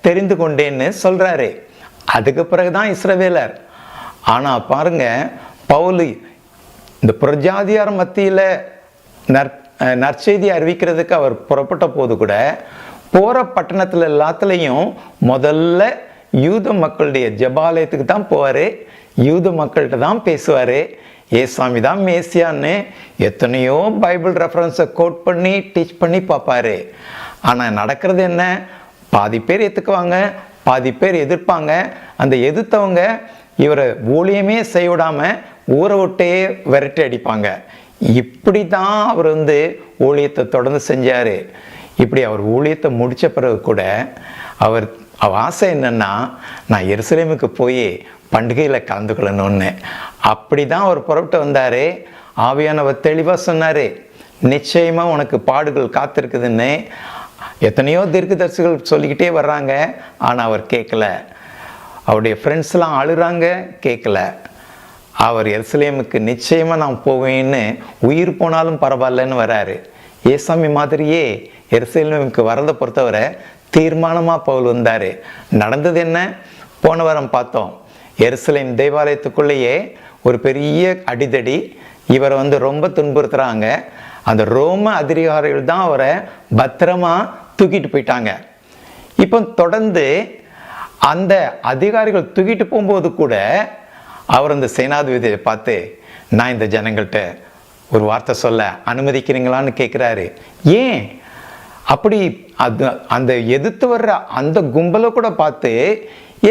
தெரிந்து கொண்டேன்னு சொல்றாரு. அதுக்கு பிறகுதான் இஸ்ரவேலர். ஆனா பாருங்க, பவுல் இந்த புறஜாதியார் மத்தியில் நற்செய்தி அறிவிக்கிறதுக்கு அவர் புறப்பட்ட போது கூட போற பட்டணத்துல எல்லாத்துலேயும் முதல்ல யூத மக்களுடைய ஜெபாலயத்துக்கு தான் போவார். யூத மக்கள்கிட்ட தான் பேசுவார். ஏசாமி தான் மேசியான்னு எத்தனையோ பைபிள் ரெஃபரன்ஸை கோட் பண்ணி டீச் பண்ணி பார்ப்பாரு. ஆனால் நடக்கிறது என்ன? பாதி பேர் ஏற்றுக்குவாங்க, பாதி பேர் எதிர்ப்பாங்க. அந்த எதிர்த்தவங்க இவரை ஊழியமே செய்ய விடாமல் ஊரை விட்டே விரட்டி அடிப்பாங்க. இப்படி தான் அவர் ஊழியத்தை தொடர்ந்து செஞ்சார். இப்படி அவர் ஊழியத்தை முடித்த பிறகு கூட அவர் ஆசை என்னன்னா, நான் எருசலேமுக்கு போய் பண்டிகையில் கலந்துக்கொள்ளணும்னு. அப்படி தான் அவர் புறப்பட்டு வந்தார். ஆவியானவர் தெளிவாக சொன்னார், நிச்சயமாக உனக்கு பாடுகள் காத்திருக்குதுன்னு. எத்தனையோ தீர்க்கதரிசிகள் சொல்லிக்கிட்டே வர்றாங்க, ஆனால் அவர் கேட்கல. அவருடைய ஃப்ரெண்ட்ஸ்லாம் அழுறாங்க, கேட்கல. அவர் எருசலேமுக்கு நிச்சயமாக நான் போவேன்னு உயிர் போனாலும் பரவாயில்லன்னு வராரு. ஏசாமி மாதிரியே எருசலேமுக்கு வரதை பொறுத்தவரை தீர்மானமாக பவுல் வந்தார். நடந்தது என்ன? போன வாரம் பார்த்தோம். எருசலேம் தேவாலயத்துக்குள்ளேயே ஒரு பெரிய அடிதடி. இவரை ரொம்ப துன்புறுத்துறாங்க. அந்த ரோம அதிகாரிகள் தான் அவரை பத்திரமா தூக்கிட்டு போயிட்டாங்க. இப்போ தொடர்ந்து அந்த அதிகாரிகள் தூக்கிட்டு போகும்போது கூட அவர் அந்த சேனாதிபதியை பார்த்து, நான் இந்த ஜனங்கள்கிட்ட ஒரு வார்த்தை சொல்ல அனுமதிக்கிறீங்களான்னு கேட்குறாரு. ஏன் அப்படி? அந்த எதிர்த்து வர்ற அந்த கும்பலை கூட பார்த்து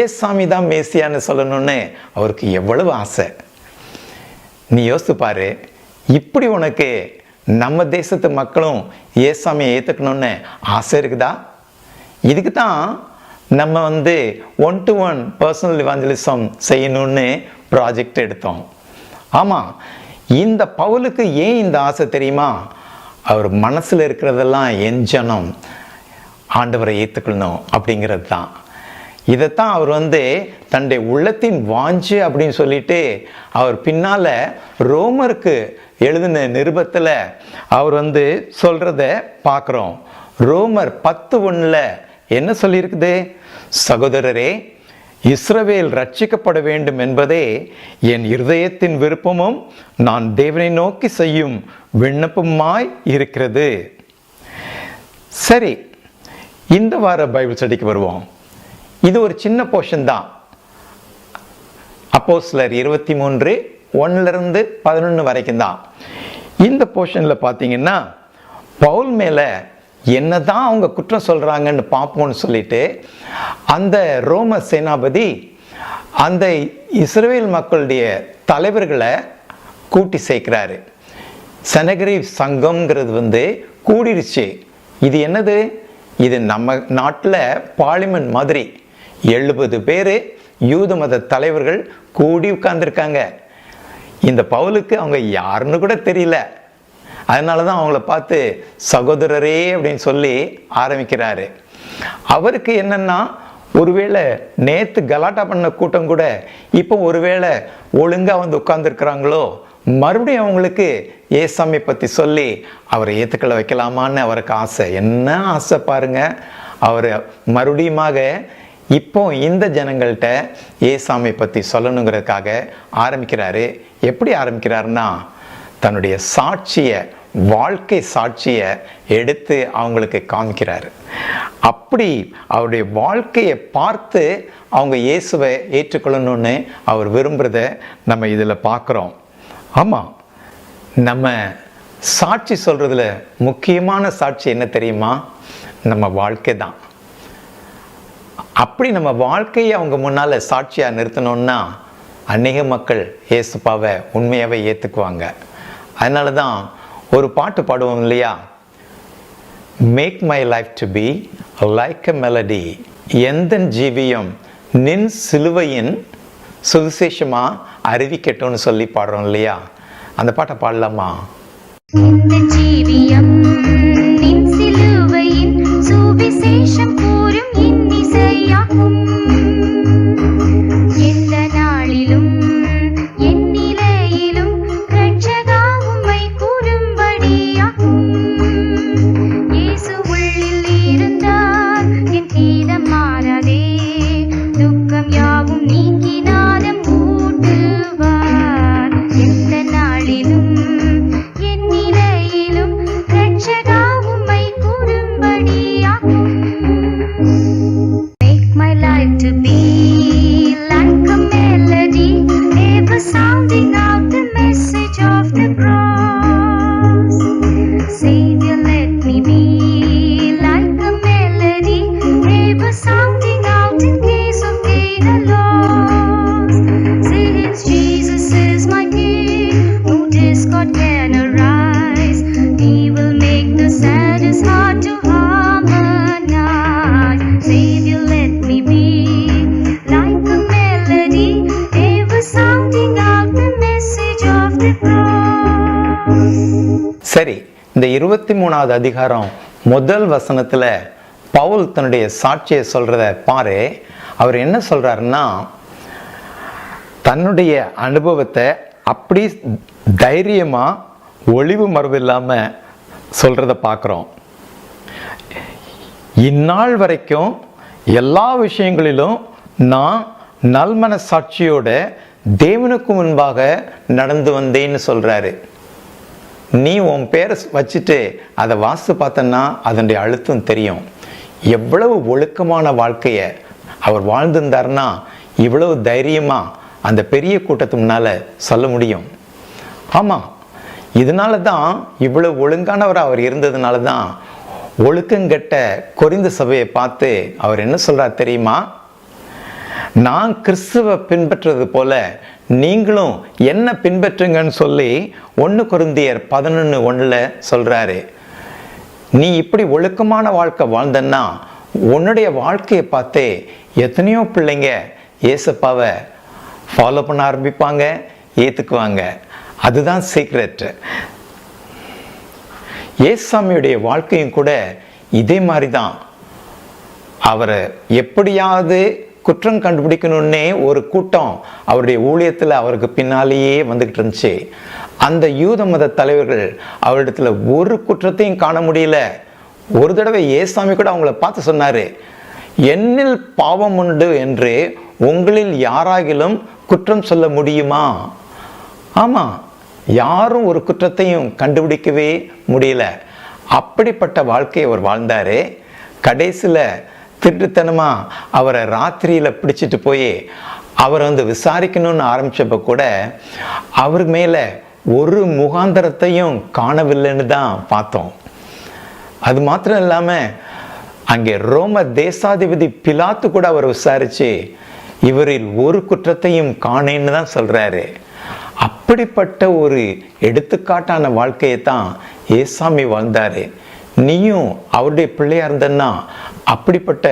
ஏசாமி தான் மேசியான்னு சொல்லணும்னு அவருக்கு எவ்வளவு ஆசை. நீ யோசித்து பாரு. இப்படி உனக்கு நம்ம தேசத்து மக்களும் ஏசாமியை ஏற்றுக்கணும்னு ஆசை இருக்குதா? இதுக்கு தான் நம்ம 1-to-1 பர்சனல் இவாஞ்சலிசம் செய்யணும்னு ப்ராஜெக்ட் எடுத்தோம். ஆமாம், இந்த பவுலுக்கு ஏன் இந்த ஆசை தெரியுமா? அவர் மனசில் இருக்கிறதெல்லாம் என் ஜனம் ஆண்டவரை ஏற்றுக்கணும் அப்படிங்கிறது தான். இதைத்தான் அவர் தன்னுடைய உள்ளத்தின் வாஞ்சு அப்படின்னு சொல்லிட்டு அவர் பின்னால் ரோமருக்கு எழுதின நிருபத்தில் அவர் சொல்கிறத பார்க்குறோம். ரோமர் 10:1 என்ன சொல்லியிருக்குது? சகோதரரே, இஸ்ரவேல் ரட்சிக்கப்பட வேண்டும் என்பதே என் இருதயத்தின் விருப்பமும் நான் தேவனை நோக்கி செய்யும் விண்ணப்பமாய் இருக்கிறது. சரி, இந்த வார பைபிள் ஸ்டடிக்கு வருவோம். இது ஒரு சின்ன போர்ஷன் தான். அப்போஸ்தலர் 23:1-11 வரைக்கும் தான். இந்த போர்ஷனில் பார்த்தீங்கன்னா பவுல் மேலே என்னதான் அவங்க குற்றம் சொல்கிறாங்கன்னு பார்ப்போம்னு சொல்லிட்டு அந்த ரோம சேனாபதி அந்த இஸ்ரவேல் மக்களுடைய தலைவர்களை கூட்டி சேர்க்கிறாரு. சனகரி சங்கம்ங்கிறது கூடிருச்சு. இது என்னது? இது நம்ம நாட்டில் பார்லிமெண்ட் மாதிரி 70 பேர் யூத மத தலைவர்கள் கூடி உட்கார்ந்துருக்காங்க. இந்த பவுலுக்கு அவங்க யாருன்னு கூட தெரியல. அதனால தான் அவங்கள பார்த்து சகோதரரே அப்படின்னு சொல்லி ஆரம்பிக்கிறாரு. அவருக்கு என்னன்னா, ஒருவேளை நேற்று கலாட்டா பண்ண கூட்டம் கூட இப்போ ஒருவேளை ஒழுங்காக உட்கார்ந்துருக்கிறாங்களோ, மறுபடியும் அவங்களுக்கு ஏசாமி பற்றி சொல்லி அவரை ஏற்றுக்களை வைக்கலாமான்னு அவருக்கு ஆசை. என்ன ஆசை பாருங்க! அவர் மறுபடியுமாக இப்போ இந்த ஜனங்கள்கிட்ட ஏசாமி பற்றி சொல்லணுங்கிறதுக்காக ஆரம்பிக்கிறாரு. எப்படி ஆரம்பிக்கிறாருன்னா, தன்னுடைய சாட்சியை, வாழ்க்கை சாட்சியை எடுத்து அவங்களுக்கு காமிக்கிறாரு. அப்படி அவருடைய வாழ்க்கையை பார்த்து அவங்க இயேசுவை ஏற்றுக்கொள்ளணும்னு அவர் விரும்புகிறத நம்ம இதில் பார்க்குறோம். ஆமாம், நம்ம சாட்சி சொல்கிறதுல முக்கியமான சாட்சி என்ன தெரியுமா? நம்ம வாழ்க்கை தான். அப்படி நம்ம வாழ்க்கையை அவங்க முன்னால் சாட்சியாக நிறுத்தணும்னா அநேக மக்கள் இயேசுப்பாவை உண்மையாகவே ஏற்றுக்குவாங்க. அதனால தான் ஒரு பாட்டு பாடுவோம் இல்லையா? Make my life to be like a melody. எந்த ஜீவியம் நின் சிலுவையின் சுவிசேஷமாக அறிவிக்கட்டும்னு சொல்லி பாடுறோம் இல்லையா? அந்த பாட்டை பாடலாமா? இந்த ஜீவியம் நின் சிலுவையின் சுவிசேஷம் கூறும் இன்னிசையாகும். எந்த நாளிலும் என் நிலையிலும் இரட்சகா உம்மை கூறும்படியாகும். இயேசு உள்ளில் இருந்தார் என் கீதம் மாறாதே, துக்கம் யாவும் நீக்கி நாதம் ஊட்டுவார். எந்த நாளிலும் என் நிலையிலும் இரட்சகா உம்மை கூறும்படியாகும். Make my life to be like a melody, ever sounding out the message of the cross. Savior, let me be like a melody, ever sounding out in case of gain or loss. Since Jesus is my King, no discord can arise. He will make the saddest heart to harmonize. Savior, let me be like a melody, ever sounding out the message of the cross. சரி, இந்த 23வது அதிகாரம் முதல் வசனத்தில் பவுல் தன்னுடைய சாட்சியை சொல்கிறத பாரு. அவர் என்ன சொல்கிறாருன்னா, தன்னுடைய அனுபவத்தை அப்படி தைரியமாக ஒளிவு மறைவு இல்லாமல் சொல்கிறத பார்க்குறோம். இந்நாள் வரைக்கும் எல்லா விஷயங்களிலும் நான் நல்மன சாட்சியோட தேவனுக்கு முன்பாக நடந்து வந்தேன்னு சொல்கிறாரு. நீ உன் பேரை வச்சுட்டு அதை வாசித்து பார்த்தன்னா அதனுடைய அழுத்தம் தெரியும். எவ்வளவு ஒழுக்கமான வாழ்க்கையை அவர் வாழ்ந்திருந்தாருன்னா இவ்வளவு தைரியமாக அந்த பெரிய கூட்டத்து முன்னால் சொல்ல முடியும். ஆமாம், இதனால தான் இவ்வளவு ஒழுங்கானவர் அவர் இருந்ததுனால தான் ஒழுக்கங்கெட்ட கொரிந்த சபையை பார்த்து அவர் என்ன சொல்கிறார் தெரியுமா? நான் கிறிஸ்துவை பின்பற்றுறது போல நீங்களும் என்ன பின்பற்றுங்கன்னு சொல்லி 1 கொரிந்தியர் 11:1 சொல்கிறாரு. நீ இப்படி ஒழுக்கமான வாழ்க்கை வாழ்ந்தன்னா உன்னுடைய வாழ்க்கையை பார்த்தே எத்தனையோ பிள்ளைங்க ஏசப்பாவை ஃபாலோ பண்ண ஆரம்பிப்பாங்க, ஏற்றுக்குவாங்க. அதுதான் சீக்ரெட். ஏசாமியுடைய வாழ்க்கையும் கூட இதே மாதிரி தான். அவரை எப்படியாவது குற்றம் கண்டுபிடிக்கணுன்னே ஒரு கூட்டம் அவருடைய ஊழியத்தில் அவருக்கு பின்னாலேயே வந்துக்கிட்டு இருந்துச்சு. அந்த யூத மத தலைவர்கள் அவரிடத்துல ஒரு குற்றத்தையும் காண முடியல. ஒரு தடவை ஏசாமி கூட அவங்கள பார்த்து சொன்னார், என்னில் பாவம் உண்டு என்று உங்களில் யாராகிலும் குற்றம் சொல்ல முடியுமா? ஆமாம், யாரும் ஒரு குற்றத்தையும் கண்டுபிடிக்கவே முடியல. அப்படிப்பட்ட வாழ்க்கையை அவர் வாழ்ந்தார். கடைசியில் திருட்டுத்தனமாக அவரை ராத்திரியில் பிடிச்சிட்டு போய் அவரை விசாரிக்கணும்னு ஆரம்பித்தப்போ கூட அவர் மேலே ஒரு முகாந்தரத்தையும் காணவில்லைன்னு தான் பார்த்தோம். அது மாத்திரம் இல்லாமல் அங்கே ரோம தேசாதிபதி பிலாத்து கூட அவர் விசாரித்து இவரில் ஒரு குற்றத்தையும் காணேன்னு தான் சொல்கிறாரு. அப்படிப்பட்ட ஒரு எடுத்துக்காட்டான வாழ்க்கையை தான் ஏசாமி வாழ்ந்தார். நீயும் அவருடைய பிள்ளையா இருந்தன்னா அப்படிப்பட்ட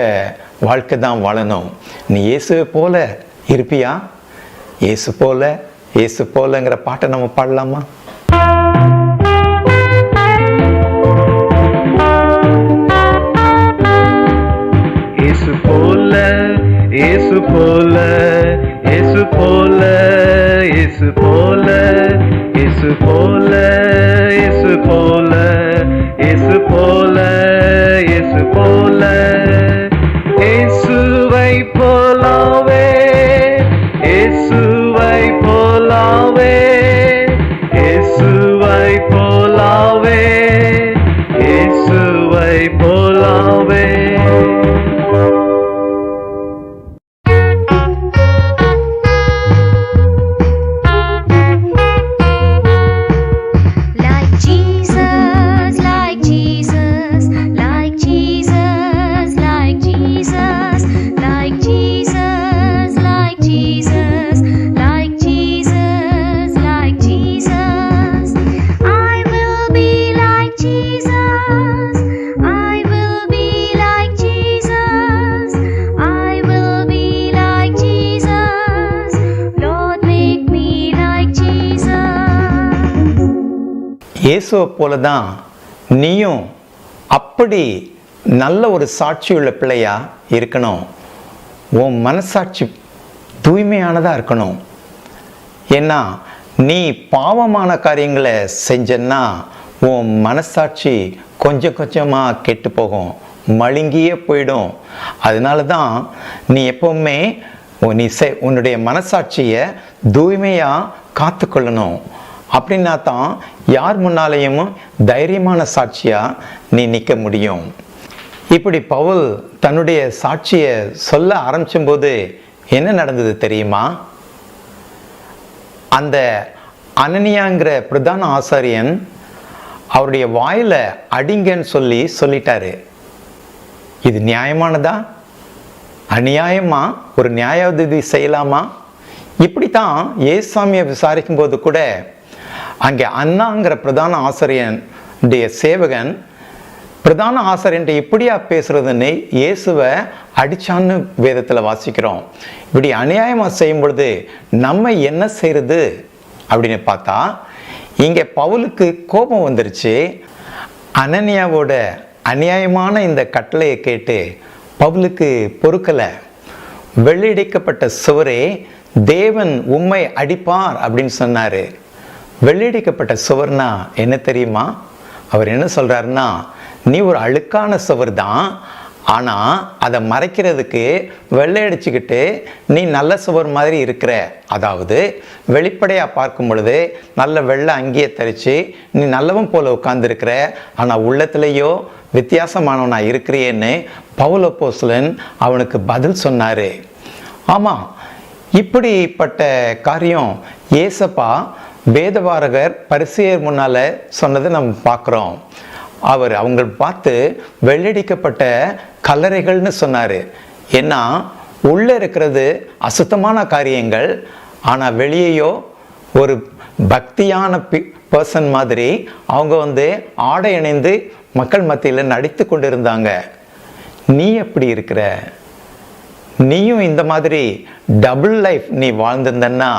வாழ்க்கை தான் வாழணும். நீ இயேசுவை போல இருப்பியா? இயேசு போல இயேசு போலங்கிற பாட்டை நம்ம பாடலாமா? இயேசு போல இயேசு போல இயேசு போல இயேசு போல இயேசு போல இயேசு போல இயேசு போல இயேசு போல இயேசுவை போலவே இயேசுவை போலவே இயேசுவை போலவே இயேசுவை போலவே. Like Jesus, like Jesus, like Jesus. இயேசுவை போல தான் நீயும் அப்படி நல்ல ஒரு சாட்சியுள்ள பிள்ளையா இருக்கணும். உன் மனசாட்சி தூய்மையானதாக இருக்கணும். ஏன்னா நீ பாவமான காரியங்களை செஞ்சன்னா உன் மனசாட்சி கொஞ்சம் கொஞ்சமாக கெட்டு போகும், மழுங்கியே போயிடும். அதனால தான் நீ எப்பவுமே உன்னுடைய மனசாட்சியை தூய்மையாக காத்துக்கொள்ளணும். அப்படின்னா தான் யார் முன்னாலேயும் தைரியமான சாட்சியாக நீ நிற்க முடியும். இப்படி பவுல் தன்னுடைய சாட்சியை சொல்ல ஆரம்பிக்கும்போது என்ன நடந்தது தெரியுமா? அந்த அனனியாங்கிற பிரதான ஆசாரியன் அவருடைய வாயில அடிங்கன்னு சொல்லிட்டாரு. இது நியாயமானதா? அநியாயமா? ஒரு நியாயாதிபதி செய்யலாமா? இப்படித்தான் ஏசாமியை விசாரிக்கும் போது கூட அங்கே அண்ணாங்கிற பிரதான ஆசிரியனுடைய சேவகன் பிரதான ஆசிரியன் எப்படியா பேசுறதுன்னு இயேசுவை அடிச்சான்னு வேதத்தில் வாசிக்கிறோம். இப்படி அநியாயமாக செய்யும் பொழுது நம்ம என்ன செய்யறது அப்படின்னு பார்த்தா இங்கே பவுலுக்கு கோபம் வந்துருச்சு. அனனியாவோட அநியாயமான இந்த கட்டளையை கேட்டு பவுலுக்கு பொறுக்கலை. வெள்ளியடிக்கப்பட்ட சுவரே தேவன் உம்மை அடிப்பார் அப்படின்னு சொன்னார். வெள்ளியடிக்கப்பட்ட சுவர்னா என்ன தெரியுமா? அவர் என்ன சொல்கிறாருன்னா, நீ ஒரு அழுக்கான சுவர் தான், ஆனால் அதை மறைக்கிறதுக்கு வெள்ளை அடிச்சுக்கிட்டு நீ நல்ல சுவர் மாதிரி இருக்கிற. அதாவது வெளிப்படையாக பார்க்கும் பொழுது நல்ல வெள்ளை அங்கேயே தரித்து நீ நல்லவன் போல உட்கார்ந்துருக்கிற, ஆனால் உள்ளத்துலேயோ வித்தியாசமானவனாக இருக்கிறியேன்னு பவுல் அப்போஸ்தலன் அவனுக்கு பதில் சொன்னார். ஆமாம், இப்படிப்பட்ட காரியம் ஏசப்பா வேதபாரகர் பரிசேயர் முன்னால் சொன்னதை நம்ம பார்க்குறோம். அவர் அவங்க பார்த்து வெள்ளடிக்கப்பட்ட கல்லறைகள்னு சொன்னார். ஏன்னா உள்ளே இருக்கிறது அசுத்தமான காரியங்கள், ஆனால் வெளியேயோ ஒரு பக்தியான பர்சன் மாதிரி அவங்க ஆடை அணிந்து மக்கள் மத்தியில் நடித்து கொண்டு இருந்தாங்க. நீ எப்படி இருக்கிற? நீயும் இந்த மாதிரி டபுள் லைஃப் நீ வாழ்ந்திருந்தன்னா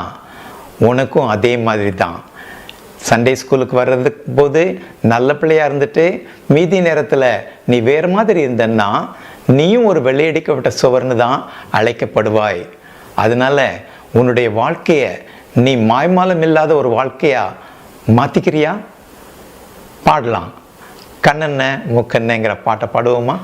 உனக்கும் அதே மாதிரி தான். சண்டே ஸ்கூலுக்கு வர்றதுக்கு போது நல்ல பிள்ளையாக இருந்துட்டு மீதி நேரத்தில் நீ வேறு மாதிரி இருந்தன்னா நீயும் ஒரு வெள்ளையடிக்கப்பட்ட சுவர்னு தான் அழைக்கப்படுவாய். அதனால உன்னுடைய வாழ்க்கையை நீ மாய்மாலம் இல்லாத ஒரு வாழ்க்கையாக மாற்றிக்கிறியா? பாடலாம். கண்ணென்ன முக்கென்னங்கிற பாட்டை பாடுவோமா?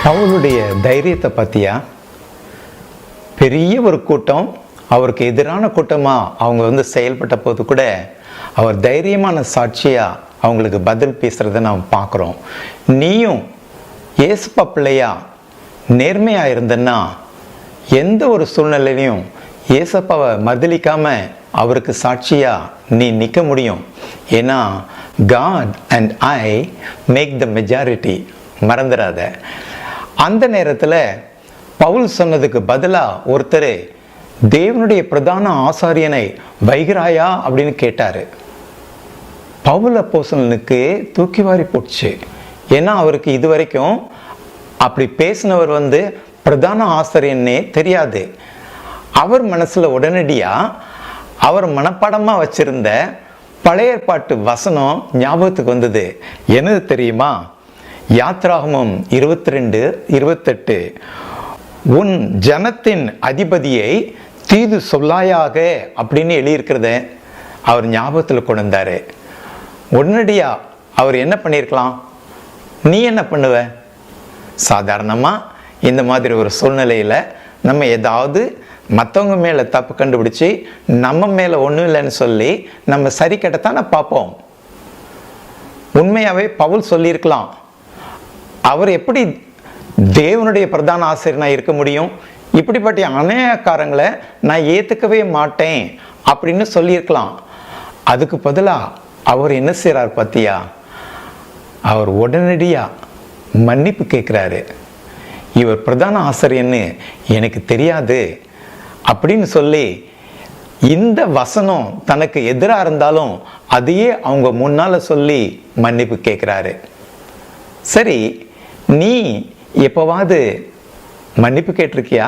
பவுலுடைய தைரியத்தை பற்றியா? பெரிய ஒரு கூட்டம் அவருக்கு எதிரான கூட்டமாக அவங்க செயல்பட்ட போது கூட அவர் தைரியமான சாட்சியாக அவங்களுக்கு பதில் பேசுகிறத நாம் பார்க்குறோம். நீயும் ஏசப்பா பிள்ளையா நேர்மையாக இருந்தன்னா எந்த ஒரு சூழ்நிலையிலையும் ஏசப்பாவை மறுதலிக்காமல் அவருக்கு சாட்சியாக நீ நிற்க முடியும். ஏன்னா God and I make the majority. மறந்துடாத. அந்த நேரத்தில் பவுல் சொன்னதுக்கு பதிலாக ஒருத்தர் தேவனுடைய பிரதான ஆசாரியனை வைகிறாயா அப்படின்னு கேட்டார். பவுல் அப்போஸ்தலனுக்கு தூக்கி வாரி போட்டுச்சு. ஏன்னா அவருக்கு இது வரைக்கும் அப்படி பேசினவர் பிரதான ஆசிரியன்னே தெரியாது. அவர் மனசில் உடனடியாக அவர் மனப்பாடமாக வச்சிருந்த பழைய ஏற்பாட்டு வசனம் ஞாபகத்துக்கு வந்தது. என்னது தெரியுமா? யாத்ராகமம் 22:28, உன் ஜனத்தின் அதிபதியை தீது சொல்லாயாக அப்படின்னு எழுதியிருக்கிறத அவர் ஞாபகத்தில் கொண்டு வந்தார். உடனடியாக அவர் என்ன பண்ணியிருக்கலாம்? நீ என்ன பண்ணுவ? சாதாரணமாக இந்த மாதிரி ஒரு சூழ்நிலையில் நம்ம ஏதாவது மற்றவங்க மேலே தப்பு கண்டுபிடிச்சி நம்ம மேலே ஒன்றும் இல்லைன்னு சொல்லி நம்ம சரி கட்டத்தானே பார்ப்போம். உண்மையாகவே பவுல் சொல்லியிருக்கலாம், அவர் எப்படி தேவனுடைய பிரதான ஆசிரியனாக இருக்க முடியும்? இப்படிப்பட்ட அநேகக்காரங்களை நான் ஏற்றுக்கவே மாட்டேன் அப்படின்னு சொல்லியிருக்கலாம். அதுக்கு பதிலாக அவர் என்ன செய்கிறார் பார்த்தியா? அவர் உடனடியாக மன்னிப்பு கேட்குறாரு. இவர் பிரதான ஆசிரியன்னு எனக்கு தெரியாது அப்படின்னு சொல்லி இந்த வசனம் தனக்கு எதிராக இருந்தாலும் அதையே அவங்க முன்னால் சொல்லி மன்னிப்பு கேட்குறாரு. சரி, நீ எப்போவாது மன்னிப்பு கேட்டிருக்கியா?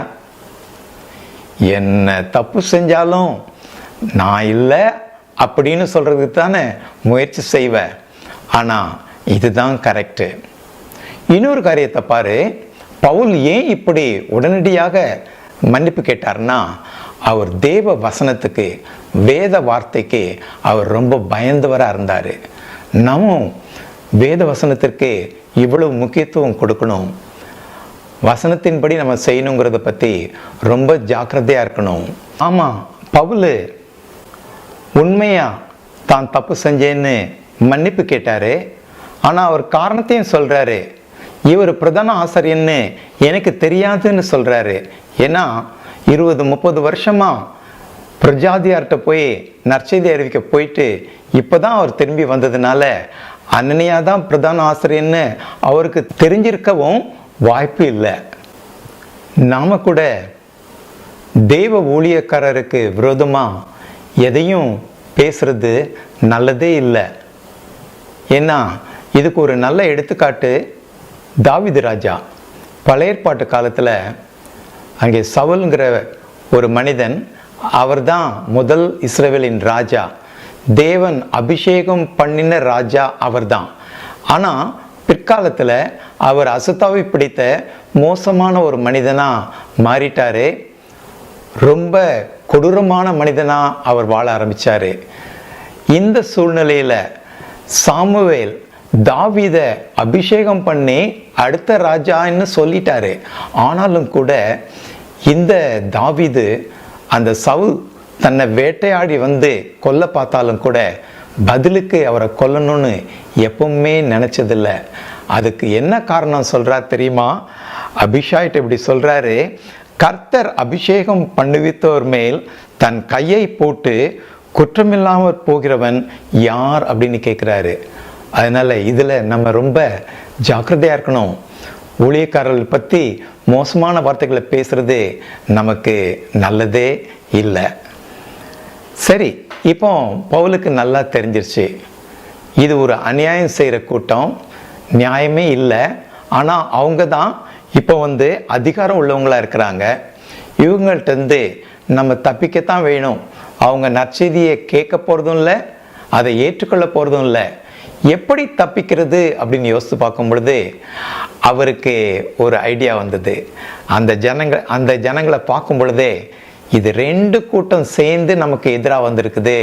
என்ன தப்பு செஞ்சாலும் நான் இல்லை அப்படின்னு சொல்கிறதுக்கு தானே முயற்சி செய்வேன். ஆனால் இதுதான் கரெக்டு. இன்னொரு காரியத்தை பாரு, பவுல் ஏன் இப்படி உடனடியாக மன்னிப்பு கேட்டார்னா, அவர் தேவ வசனத்துக்கு, வேத வார்த்தைக்கு அவர் ரொம்ப பயந்தவராக இருந்தார். நாமும் வேத வசனத்திற்கு இவ்வளவு முக்கியத்துவம் கொடுக்கணும். வசனத்தின்படி நம்ம செய்யணுங்கிறத பற்றி ரொம்ப ஜாக்கிரதையாக இருக்கணும். ஆமாம், பவுல் உண்மையாக தான் தப்பு செஞ்சேன்னு மன்னிப்பு கேட்டார். ஆனால் அவர் காரணத்தையும் சொல்கிறாரு. இவர் பிரதான ஆசிரியன்னு எனக்கு தெரியாதுன்னு சொல்கிறாரு. ஏன்னா 20-30 வருஷமாக பிரஜாதியார்கிட்ட போய் நற்செய்தி அறிவிக்க போயிட்டு இப்போ தான் அவர் திரும்பி வந்ததுனால அனனியா தான் பிரதான ஆசிரியன்னு அவருக்கு தெரிஞ்சிருக்கவும் வாய்ப்பு இல்லை. நாம் கூட தெய்வ ஊழியக்காரருக்கு விரோதமாக எதையும் பேசுறது நல்லதே இல்லை. ஏன்னா இதுக்கு ஒரு நல்ல எடுத்துக்காட்டு தாவீது ராஜா. பழைய ஏற்பாட்டு காலத்தில் அங்கே சவுல்ங்கிற ஒரு மனிதன், அவர் தான் முதல் இஸ்ரவேலின் ராஜா. தேவன் அபிஷேகம் பண்ணின ராஜா அவர் தான். ஆனால் பிற்காலத்தில் அவர் அசுத்தாவை பிடித்த மோசமான ஒரு மனிதனாக மாறிட்டார். ரொம்ப கொடூரமான மனிதனாக அவர் வாழ ஆரம்பித்தார். இந்த சூழ்நிலையில் சாமுவேல் தாவீதை அபிஷேகம் பண்ணி அடுத்த ராஜான்னு சொல்லிட்டாரு. ஆனாலும் கூட இந்த தாவீது அந்த சவுல் தன்னை வேட்டையாடி வந்து கொல்ல பார்த்தாலும் கூட பதிலுக்கு அவரை கொல்லணும்னு எப்பவுமே நினச்சதில்லை. அதுக்கு என்ன காரணம் சொல்கிறார் தெரியுமா? அபிஷாயிட்ட இப்படி சொல்கிறாரு, கர்த்தர் அபிஷேகம் பண்ணுவித்தவர் மேல் தன் கையை போட்டு குற்றமில்லாமல் போகிறவன் யார் அப்படின்னு கேட்குறாரு. அதனால் இதில் நம்ம ரொம்ப ஜாக்கிரதையாக இருக்கணும். ஊழியக்காரர்கள் பற்றி மோசமான வார்த்தைகளை பேசுகிறது நமக்கு நல்லதே இல்லை. சரி, இப்போ பவுலுக்கு நல்லா தெரிஞ்சிருச்சு, இது ஒரு அநியாயம் செய்கிற கூட்டம், நியாயமே இல்லை. ஆனால் அவங்க தான் இப்போ அதிகாரம் உள்ளவங்களாக இருக்கிறாங்க. இவங்கள்ட்டேருந்து நம்ம தப்பிக்கத்தான் வேணும். அவங்க நற்செய்தியை கேட்க போகிறதும் இல்லை, அதை ஏற்றுக்கொள்ள போகிறதும் இல்லை. எப்படி தப்பிக்கிறது அப்படின்னு யோசித்து பார்க்கும் பொழுது அவருக்கு ஒரு ஐடியா வந்தது. அந்த ஜனங்களை பார்க்கும் பொழுதே இது 2 கூட்டம் சேர்ந்து நமக்கு எதிராக வந்திருக்குது,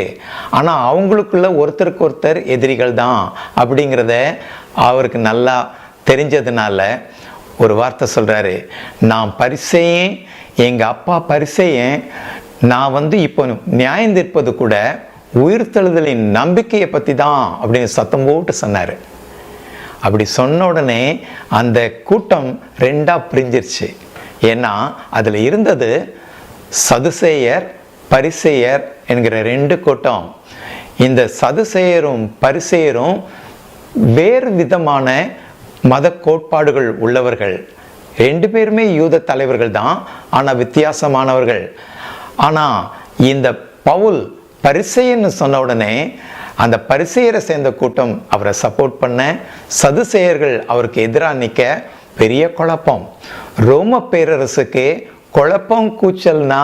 ஆனால் அவங்களுக்குள்ள ஒருத்தருக்கு ஒருத்தர் எதிரிகள் தான் அப்படிங்கிறத அவருக்கு நல்லா தெரிஞ்சதுனால ஒரு வார்த்தை சொல்கிறாரு, நான் பரிசேயன், எங்கள் அப்பா பரிசேயன், நான் இப்போ நியாயம் தீர்ப்பது கூட உயிர்த்தெழுதலின் நம்பிக்கையை பற்றி தான் அப்படின்னு சத்தம் போட்டு சொன்னார். அப்படி சொன்ன உடனே அந்த கூட்டம் 2ஆக பிரிஞ்சிருச்சு. ஏன்னா அதில் இருந்தது சதுசேயர், பரிசேயர் என்கிற 2 கூட்டம். இந்த சதுசேயரும் பரிசேயரும் வேறு விதமான மத கோட்பாடுகள் உள்ளவர்கள். 2 பேருமே யூத தலைவர்கள் தான், ஆனால் வித்தியாசமானவர்கள். ஆனால் இந்த பவுல் பரிசேயன்னு சொன்ன உடனே அந்த பரிசேயரை சேர்ந்த கூட்டம் அவரை சப்போர்ட் பண்ண, சதுசேயர்கள் அவருக்கு எதிராக நிற்க பெரிய குழப்பம். ரோம பேரரசுக்கு குழப்பம் கூச்சல்னா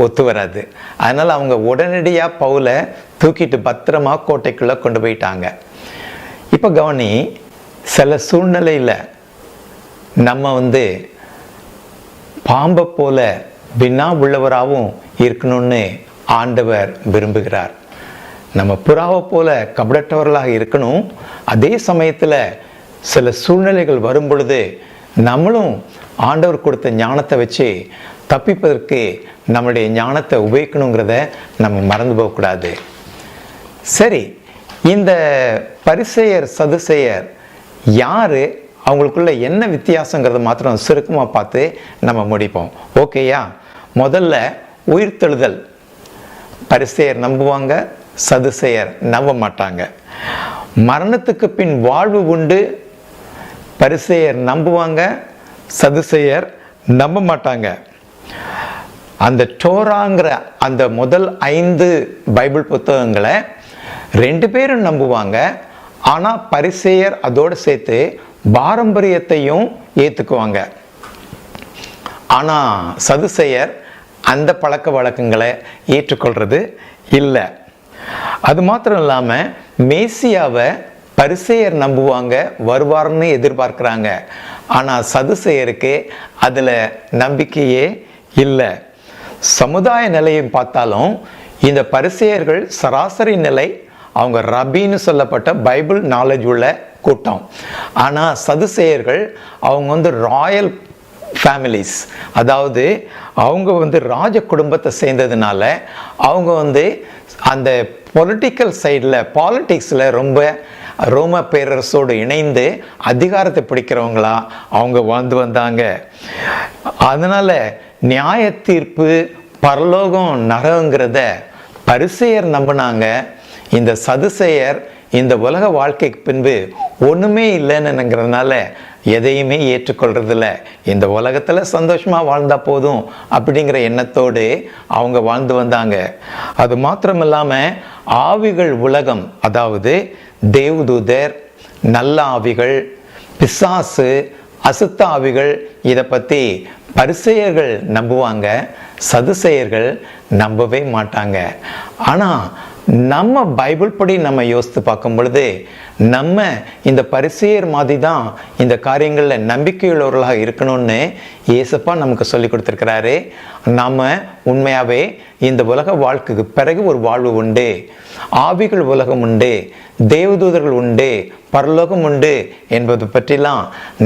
ஒத்து வராது. அதனால் அவங்க உடனடியாக பவுலை தூக்கிட்டு பத்திரமா கோட்டைக்குள்ளே கொண்டு போயிட்டாங்க. இப்போ கவனி, சில சூழ்நிலையில் நம்ம பாம்பை போல வினா உள்ளவராகவும் இருக்கணும்னு ஆண்டவர் விரும்புகிறார். நம்ம புறாவை போல கபடற்றவர்களாக இருக்கணும். அதே சமயத்தில் சில சூழ்நிலைகள் வரும் பொழுது நம்மளும் ஆண்டவர் கொடுத்த ஞானத்தை வச்சு தப்பிப்பதற்கு நம்முடைய ஞானத்தை உபயோகிக்கணுங்கிறத நம்ம மறந்து போகக்கூடாது. சரி, இந்த பரிசேயர் சதுசேயர் யாரு, அவங்களுக்குள்ள என்ன வித்தியாசங்கிறத மாத்திரம் சுருக்கமாக பார்த்து நம்ம முடிப்போம். ஓகேயா? முதல்ல உயிர்த்தெழுதல். பரிசேயர் நம்புவாங்க, சதுசேயர் நம்ப மாட்டாங்க. மரணத்துக்கு பின் வாழ்வு உண்டு. பரிசேயர் நம்புவாங்க, சதுசேயர் நம்ப மாட்டாங்க. அந்த டோராங்கிற அந்த முதல் 5 பைபிள் புத்தகங்களை 2 பேரும் நம்புவாங்க. ஆனால் பரிசேயர் அதோடு சேர்த்து பாரம்பரியத்தையும் ஏற்றுக்குவாங்க. ஆனால் சதுசேயர் அந்த பழக்க வழக்கங்களை ஏற்றுக்கொள்றது இல்லை. அது மாத்திரம் இல்லாமல் மேசியாவை பரிசேயர் நம்புவாங்க, வருவார்னு எதிர்பார்க்குறாங்க. ஆனால் சதுசேயருக்கு அதில் நம்பிக்கையே இல்லை. சமுதாய நிலையை பார்த்தாலும் இந்த பரிசேயர்கள் சராசரி நிலை, அவங்க ரபின்னு சொல்லப்பட்ட பைபிள் நாலேஜ் உள்ள கூட்டம். ஆனால் சதுசேயர்கள் அவங்க ராயல் ஃபேமிலிஸ், அதாவது அவங்க ராஜ குடும்பத்தை சேர்ந்ததுனால அவங்க அந்த பொலிட்டிக்கல் சைடில், பாலிட்டிக்ஸில் ரொம்ப ரோம பேரரசோடு இணைந்து அதிகாரத்தை பிடிக்கிறவங்களா அவங்க வாழ்ந்து வந்தாங்க. அதனால் நியாய தீர்ப்பு, பரலோகம், நரகங்கிறத பரிசேயர் நம்பினாங்க. இந்த சதுசேயர் இந்த உலக வாழ்க்கைக்கு பின்பு ஒன்றுமே இல்லைன்னுங்கிறதுனால எதையுமே ஏற்றுக்கொள்றதில்ல. இந்த உலகத்தில் சந்தோஷமாக வாழ்ந்தால் போதும் அப்படிங்கிற எண்ணத்தோடு அவங்க வாழ்ந்து வந்தாங்க. அது மாத்திரம் இல்லாமல் ஆவிகள் உலகம், அதாவது தேவதூதர், நல்ல ஆவிகள், பிசாசு, அசுத்த ஆவிகள், இதை பற்றி பரிசேயர்கள் நம்புவாங்க, சதுசேயர்கள் நம்பவே மாட்டாங்க. ஆனால் நம்ம பைபிள் படி நம்ம யோசித்து பார்க்கும் பொழுது நம்ம இந்த பரிசேயர் மாதிரி தான் இந்த காரியங்களில் நம்பிக்கையுள்ளவர்களாக இருக்கணும்னு இயேசப்பா நமக்கு சொல்லி கொடுத்துருக்கிறாரு. நாம் உண்மையாகவே இந்த உலக வாழ்க்கைக்கு பிறகு ஒரு வாழ்வு உண்டு, ஆவிகள் உலகம் உண்டு, தேவதூதர்கள் உண்டு, பரலோகம் உண்டு என்பது பற்றிலாம்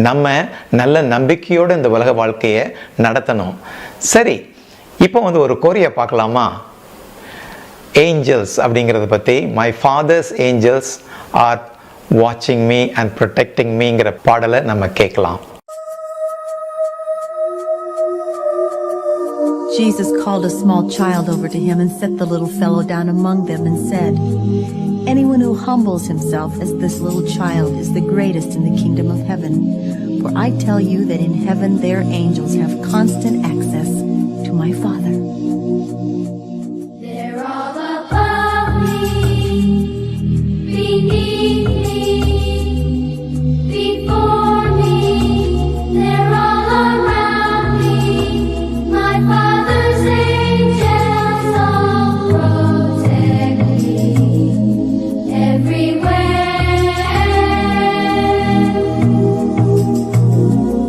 நம்ம நல்ல நம்பிக்கையோடு இந்த உலக வாழ்க்கையை நடத்தணும். சரி, இப்போ ஒரு கோரியை பார்க்கலாமா? ஏஞ்சல்ஸ் அப்படிங்கிறத பற்றி, மை ஃபாதர்ஸ் ஏஞ்சல்ஸ் ஆர் வாட்சிங் மீ அண்ட் ப்ரொடெக்டிங் மீங்கிற பாடலை நம்ம கேட்கலாம். Jesus called a small child over to him and set the little fellow down among them and said, "Anyone who humbles himself as this little child is the greatest in the kingdom of heaven. For I tell you that in heaven their angels have constant access to my Father." They're all above me, beneath me, before me. They're all around me. My Father's angels all protect me everywhere.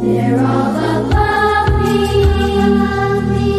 They're all above me, beneath me.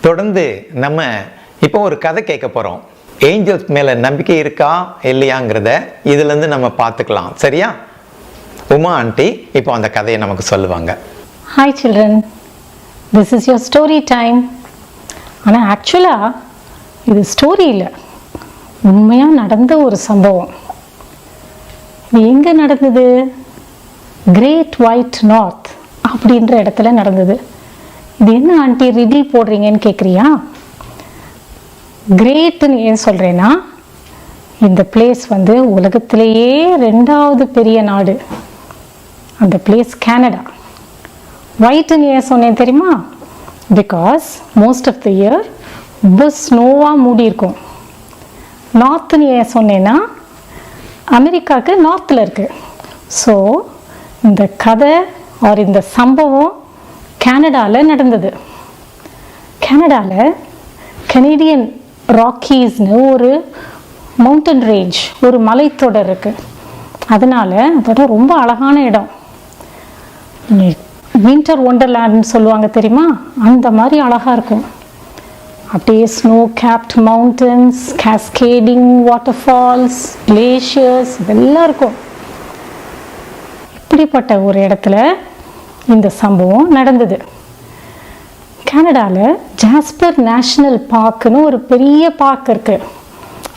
தொடர்ந்து நம்ம இப்போ ஒரு கதை கேட்க போகிறோம். Angeles மேலே நம்பிக்கை இருக்கா இல்லையாங்கிறத இதுலேருந்து நம்ம பார்த்துக்கலாம். சரியா? உமா ஆண்டி இப்போ அந்த கதையை நமக்கு சொல்லுவாங்க. Hi children, this is your story time. ஆனால் ஆக்சுவலாக இது ஸ்டோரி இல்லை, உண்மையாக நடந்த ஒரு சம்பவம். இது எங்கே நடந்தது? கிரேட் ஒயிட் நார்த் அப்படின்ற இடத்துல நடந்தது. இது என்ன ஆண்டி ரிடில் போடுறீங்கன்னு கேட்குறியா? கிரேட்டுன்னு ஏன் சொல்கிறேன்னா, இந்த பிளேஸ் வந்து உலகத்திலேயே 2வது பெரிய நாடு. அந்த பிளேஸ் கனடா. ஒயிட்டுன்னு ஏன் சொன்னேன் தெரியுமா? Because most of the year ரொம்ப ஸ்னோவாக மூடி இருக்கும். நார்த்துன்னு ஏன் சொன்னேன்னா, அமெரிக்காவுக்கு நார்த்தில் இருக்குது. ஸோ இந்த கதை ஆர் இந்த சம்பவம் கனடாவில் நடந்தது. கனடாவில் கனேடியன் ராக்கீஸ்னு ஒரு மவுண்டன் ரேஞ்ச், ஒரு மலைத்தொடர் இருக்குது. அதனால் அதோட ரொம்ப அழகான இடம். வின்டர் ஒண்டர்லேண்ட்னு சொல்லுவாங்க தெரியுமா? அந்த மாதிரி அழகாக இருக்கும். அப்படியே snow capped mountains, cascading waterfalls, glaciers இதெல்லாம் இருக்கும். இப்படிப்பட்ட ஒரு இடத்துல இந்த சம்பவம் நடந்தது. கனடாவில் ஜாஸ்பர் நேஷ்னல் பார்க்குன்னு ஒரு பெரிய பார்க் இருக்குது.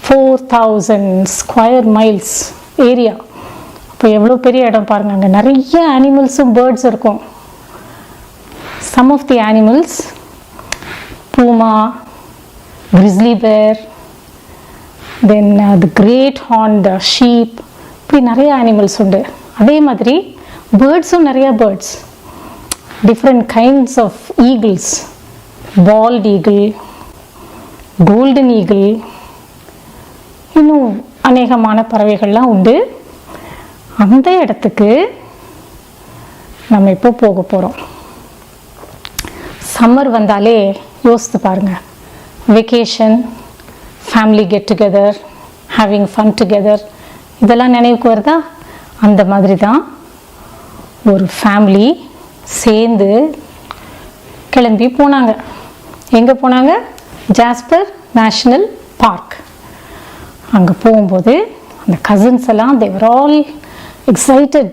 4000 ஸ்கொயர் மைல்ஸ் ஏரியா. இப்போ எவ்வளோ பெரிய இடம் பாருங்க. அங்கே நிறைய அனிமல்ஸும் பேர்ட்ஸ் இருக்கும். Some of the animals puma, grizzly bear, then the great horned sheep, இப்படி நிறைய அனிமல்ஸ் உண்டு. அதே மாதிரி பேர்ட்ஸும் நிறைய birds, different kinds of eagles, bald eagle, golden eagle, இன்னும் அநேகமான பறவைகள்லாம் உண்டு. அந்த இடத்துக்கு நம்ம இப்போ போக போகிறோம். சம்மர் வந்தாலே யோசித்து பாருங்க, vacation, family get together, having fun together, இதெல்லாம் நினைவுக்கு வருதா? அந்த மாதிரி தான் ஒரு ஃபேமிலி சேர்ந்து கிளம்பி போனாங்க. எங்கே போனாங்க? Jasper national park. அங்கே போகும்போது அந்த கசின்ஸ் எல்லாம் they were all excited.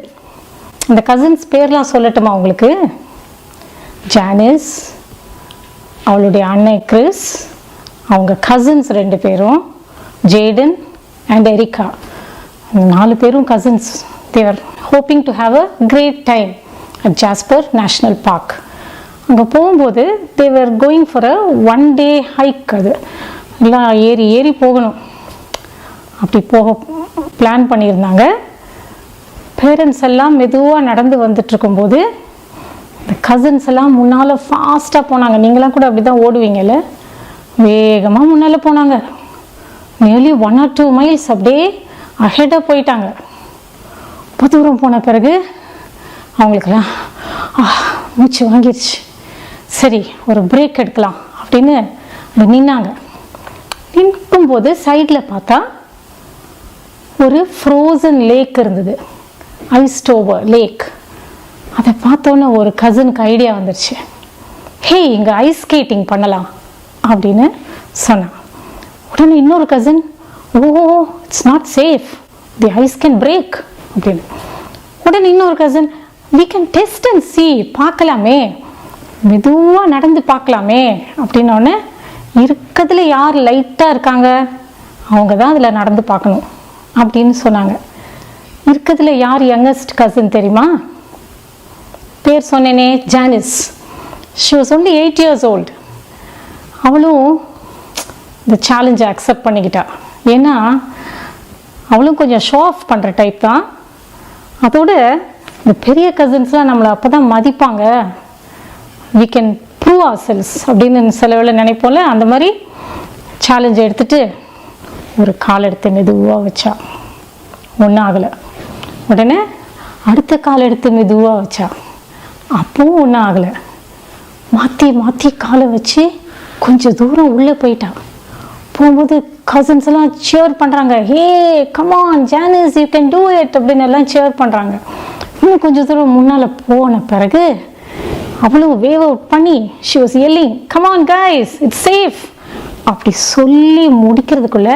அந்த கசின்ஸ் பேர்லாம் சொல்லட்டுமா உங்களுக்கு? ஜானிஸ், அவளுடைய அண்ணன் கிறிஸ், அவங்க கசின்ஸ் 2 பேரும் ஜேடன் அண்ட் எரிக்கா. 4 பேரும் cousins. they were hoping to have a great time at Jasper National Park. அங்கே போகும்போது they were going for a 1-day hike. அது எல்லாம் ஏறி போகணும். அப்படி போக பிளான் பண்ணியிருந்தாங்க. பேரண்ட்ஸ் எல்லாம் மெதுவாக நடந்து வந்துட்டுருக்கும்போது இந்த கசின்ஸ் எல்லாம் முன்னால் ஃபாஸ்ட்டாக போனாங்க. நீங்களாம் கூட அப்படி தான் ஓடுவீங்கல்ல, வேகமாக முன்னால் போனாங்க. நியர்லி 1 or 2 மைல்ஸ் அப்படியே அஹெடாக போயிட்டாங்க. ரொம்ப தூரம் போன பிறகு அவங்களுக்கெல்லாம் மூச்சு வாங்கிடுச்சு. சரி, ஒரு பிரேக் எடுக்கலாம் அப்படின்னு அங்கே நின்னாங்க. நிற்கும்போது சைடில் பார்த்தா ஒரு ஃப்ரோசன் லேக் இருந்தது, ஐஸ்டோவர் லேக். அதை பார்த்தோன்னே ஒரு கசினுக்கு ஐடியா வந்துருச்சு. ஹே, இங்கே ஐஸ் ஸ்கேட்டிங் பண்ணலாம் அப்படின்னு சொன்னான். உடனே இன்னொரு cousin, oh it's not safe, the ice can break அப்படின்னு. உடனே இன்னொரு cousin, we can test and see, பார்க்கலாமே, மெதுவாக நடந்து பார்க்கலாமே அப்படின்னோடனே, இருக்கிறதுல யார் லைட்டாக இருக்காங்க அவங்க தான் அதில் நடந்து பார்க்கணும் அப்படின்னு சொன்னாங்க. இருக்கிறதுல யார் யங்கஸ்ட் கசின் தெரியுமா? பேர் சொன்னேனே, Janice. She was only 8 years old. அவளும் இந்த சேலஞ்சை அக்செப்ட் பண்ணிக்கிட்டா. ஏன்னா அவளும் கொஞ்சம் ஷோ ஆஃப் பண்ணுற டைப் தான். அதோட இந்த பெரிய கசின்ஸ்லாம் நம்மளை அப்போ தான் மதிப்பாங்க, we can prove ourselves அப்படின்னு சில வேளை நினைப்போம்ல. அந்த மாதிரி சேலஞ்சை எடுத்துட்டு ஒரு கால் எடுத்து மெதுவாக வச்சா, ஒன்றும் ஆகலை. உடனே அடுத்த கால் எடுத்து மெதுவாக வச்சா, அப்பவும் ஒன்றும் ஆகலை. மாற்றி காலை வச்சு கொஞ்சம் தூரம் உள்ளே போயிட்டா. போகும்போது கசின்ஸ் எல்லாம் சேர் பண்ணுறாங்க, ஹே come on Janice, you can do it அப்படின்னு எல்லாம் சேர் பண்ணுறாங்க. இன்னும் கொஞ்சம் தூரம் முன்னால் போன பிறகு அவளும் வேவ் அவுட் பண்ணி she was yelling, come on guys, it's safe அப்படி சொல்லி முடிக்கிறதுக்குள்ள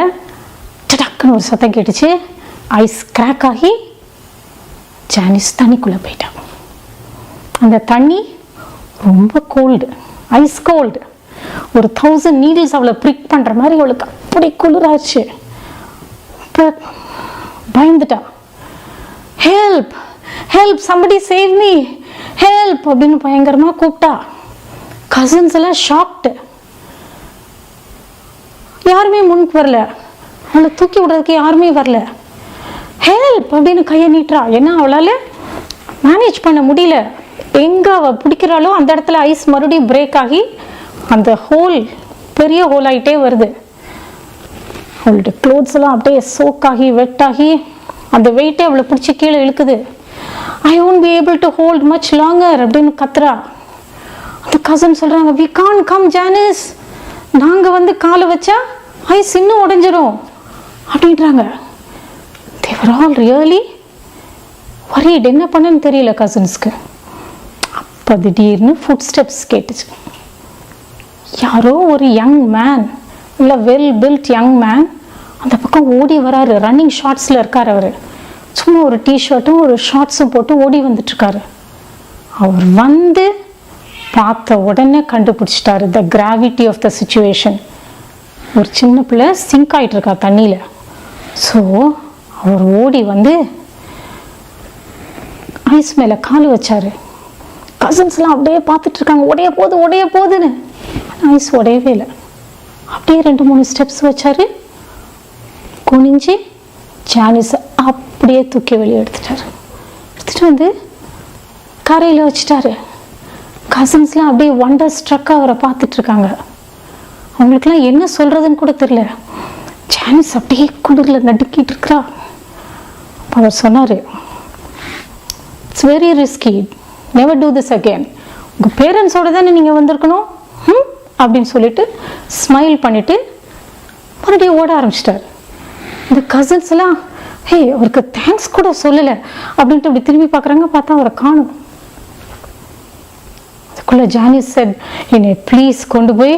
டக்குன்னு ஒரு சத்தம் கேட்டுச்சு. ஐஸ் கிராக் ஆகி ஜானிஸ் தண்ணிக்குள்ளே போயிட்டான். அந்த தண்ணி ரொம்ப கோல்டு, ஐஸ் கோல்டு. ஒரு 1000 நீடில்ஸ் அவளை ப்ரிக் பண்ணுற மாதிரி அவளுக்கு அப்படி குளிராச்சு. பயந்துட்டா. Help help somebody save me help அப்படின்னு பயங்கரமாக கூப்பிட்டா. கசின்ஸ் எல்லாம் ஷாக்டு. யாருமே முன்னுக்கு வரல, அவளை தூக்கி விடுறதுக்கு யாருமே வரல. ஹெல்ப் அப்படின்னு கையை நீட்டுறா. ஏன்னா அவளால் மேனேஜ் பண்ண முடியல. எங்கே அவள் பிடிக்கிறாளோ அந்த இடத்துல ஐஸ் மறுபடியும் பிரேக் ஆகி அந்த ஹோல் பெரிய ஹோல் ஆகிட்டே வருது. அவளுடைய க்ளோத்ஸ் எல்லாம் அப்படியே சோக்காகி வெட்டாகி அந்த வெயிட்டே அவளை பிடிச்சி கீழே இழுக்குது. ஐ won't be able to hold much longer அப்படின்னு கத்துறா. அந்த கசன் சொல்கிறாங்க, we can't come Janice, நாங்கள் வந்து காலை வச்சா ஐஸ் இன்னும் உடஞ்சிரும் அப்படின்றாங்க. they were all really worried. என்ன பண்ணன்னு தெரியல கசின்ஸ்க்கு. அப்போ திடீர்னு ஃபுட் ஸ்டெப்ஸ் கேட்டுச்சு. யாரோ ஒரு யங் மேன், இல்லை வெல் பில்ட் யங் மேன் அந்த பக்கம் ஓடி வராரு. ரன்னிங் ஷார்ட்ஸில் இருக்கார் அவர். சும்மா ஒரு டிஷர்ட்டும் ஒரு ஷார்ட்ஸும் போட்டு ஓடி வந்துட்டுருக்காரு. அவர் வந்து பார்த்த உடனே கண்டுபிடிச்சிட்டாரு the gravity of the situation. ஒரு சின்ன பிள்ளை சிங்க் ஆகிட்டு இருக்கா தண்ணியில். ஸோ அவர் ஓடி வந்து ஐஸ் மேலே கால் வச்சாரு. கசின்ஸ்லாம் அப்படியே பார்த்துட்ருக்காங்க, உடைய போகுதுன்னு. ஐஸ் உடையவே இல்லை. அப்படியே 2-3 ஸ்டெப்ஸ் வச்சாரு. குனிஞ்சு ஜானிஸை அப்படியே தூக்கி வெளியே எடுத்துட்டு வந்து கரையில் வச்சுட்டாரு. கசின்ஸ்லாம் அப்படியே வண்டர் ஸ்ட்ரக்காக அவரை பார்த்துட்ருக்காங்க. அவங்களுக்குலாம் என்ன சொல்கிறதுன்னு கூட தெரியல. ஜானிஸ் அப்படியே குளிரில் நடுக்கிட்டு இருக்கிறா. அவர் சொன்னார், it's very risky, never do this again. உங்கள் பேரண்ட்ஸோடு தானே நீங்கள் வந்திருக்கணும் அப்படின்னு சொல்லிட்டு ஸ்மைல் பண்ணிவிட்டு மறுபடியும் ஓட ஆரம்பிச்சிட்டார். இந்த கசின்ஸ் எல்லாம் ஹே அவருக்கு தேங்க்ஸ் கூட சொல்லலை அப்படின்ட்டு அப்படி திரும்பி பார்க்குறாங்க. பார்த்தா அவரை காணும். அதுக்குள்ளே ஜானிஸ் செட், என்னை ப்ளீஸ் கொண்டு போய்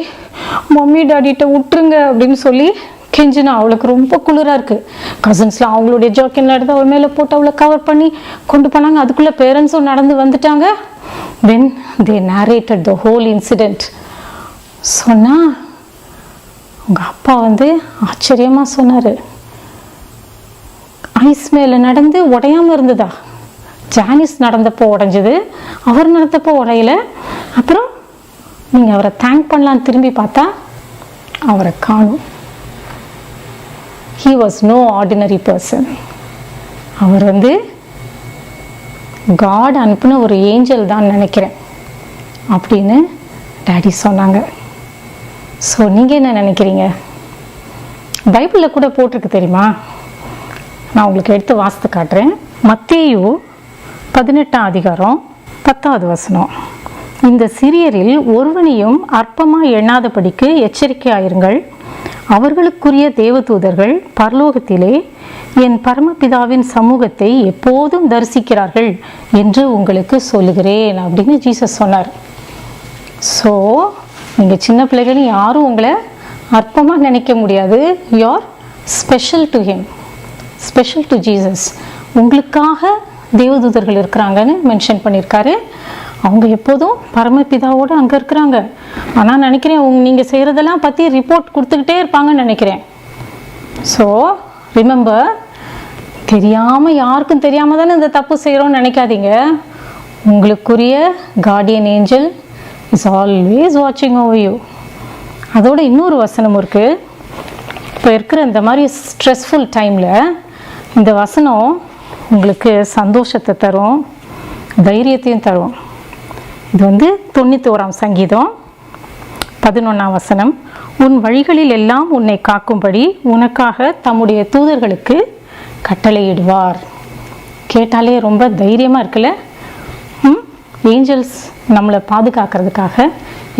மம்மி டாடிகிட்ட விட்டுருங்க அப்படின்னு சொல்லி கெஞ்சினா. அவளுக்கு ரொம்ப குளிராக இருக்குது. கசின்ஸ்லாம் அவங்களுடைய ஜாக்கெட்லாம் எடுத்து அவள் மேலே போட்டு அவளை கவர் பண்ணி கொண்டு போனாங்க. அதுக்குள்ளே பேரண்ட்ஸும் நடந்து வந்துட்டாங்க. தென் தே narrated the whole incident. சொன்னால் உங்கள் அப்பா வந்து ஆச்சரியமாக சொன்னார், ஐஸ் மேலே நடந்து உடையாமல் இருந்ததா? ஜானிஸ் நடந்தப்போ உடைஞ்சது, அவர் நடந்தப்போ உடையல. அப்புறம் நீங்கள் அவரை தேங்க் பண்ணலான்னு திரும்பி பார்த்தா அவரை காணும். he was no ordinary person. அவர் வந்து காட் அனுப்பின ஒரு ஏஞ்சல் தான் நினைக்கிறேன் அப்படின்னு டாடி சொன்னாங்க. ஸோ நீங்கள் என்ன நினைக்கிறீங்க? பைபிளில் கூட போட்டிருக்கு தெரியுமா? நான் உங்களுக்கு எடுத்து வாசித்து காட்டுறேன். மத்தேயு 18ஆம் அதிகாரம் 10வது வசனம். இந்த சிறியரில் ஒருவனையும் அற்பமாக எண்ணாதபடிக்கு எச்சரிக்கையாயிருங்கள். அவர்களுக்குரிய தேவதூதர்கள் பரலோகத்திலே என் பரமபிதாவின் சமூகத்தை எப்போதும் தரிசிக்கிறார்கள் என்று உங்களுக்கு சொல்லுகிறேன் அப்படின்னு ஜீசஸ் சொன்னார். ஸோ நீங்கள் சின்ன பிள்ளைகளும் யாரும் உங்களை அற்பமாக நினைக்க முடியாது. You are special to him, special to Jesus. உங்களுக்காக தேவதூதர்கள் இருக்கிறாங்கன்னு மென்ஷன் பண்ணியிருக்காரு. அவங்க எப்போதும் பரமபிதாவோடு அங்கே இருக்கிறாங்க. ஆனால் நினைக்கிறேன் நீங்கள் செய்கிறதெல்லாம் பற்றி ரிப்போர்ட் கொடுத்துக்கிட்டே இருப்பாங்கன்னு நினைக்கிறேன். ஸோ ரிமெம்பர், தெரியாமல் யாருக்கும் தெரியாமல் தானே இந்த தப்பு செய்கிறோன்னு நினைக்காதீங்க. உங்களுக்குரிய கார்டியன் ஏஞ்சல் இஸ் ஆல்வேஸ் வாட்சிங் ஓவர் யூ. அதோட இன்னொரு வசனம் இருக்குது. இப்போ இருக்கிற இந்த மாதிரி ஸ்ட்ரெஸ்ஃபுல் டைமில் இந்த வசனம் உங்களுக்கு சந்தோஷத்தை தரும், தைரியத்தையும் தரும். இது வந்து 91ஆம் சங்கீதம் 11ஆம் வசனம். உன் வழிகளில் எல்லாம் உன்னை காக்கும்படி உனக்காக தம்முடைய தூதர்களுக்கு கட்டளையிடுவார். கேட்டாலே ரொம்ப தைரியமாக இருக்குல்ல? ஏஞ்சல்ஸ் நம்மளை பாதுகாக்கிறதுக்காக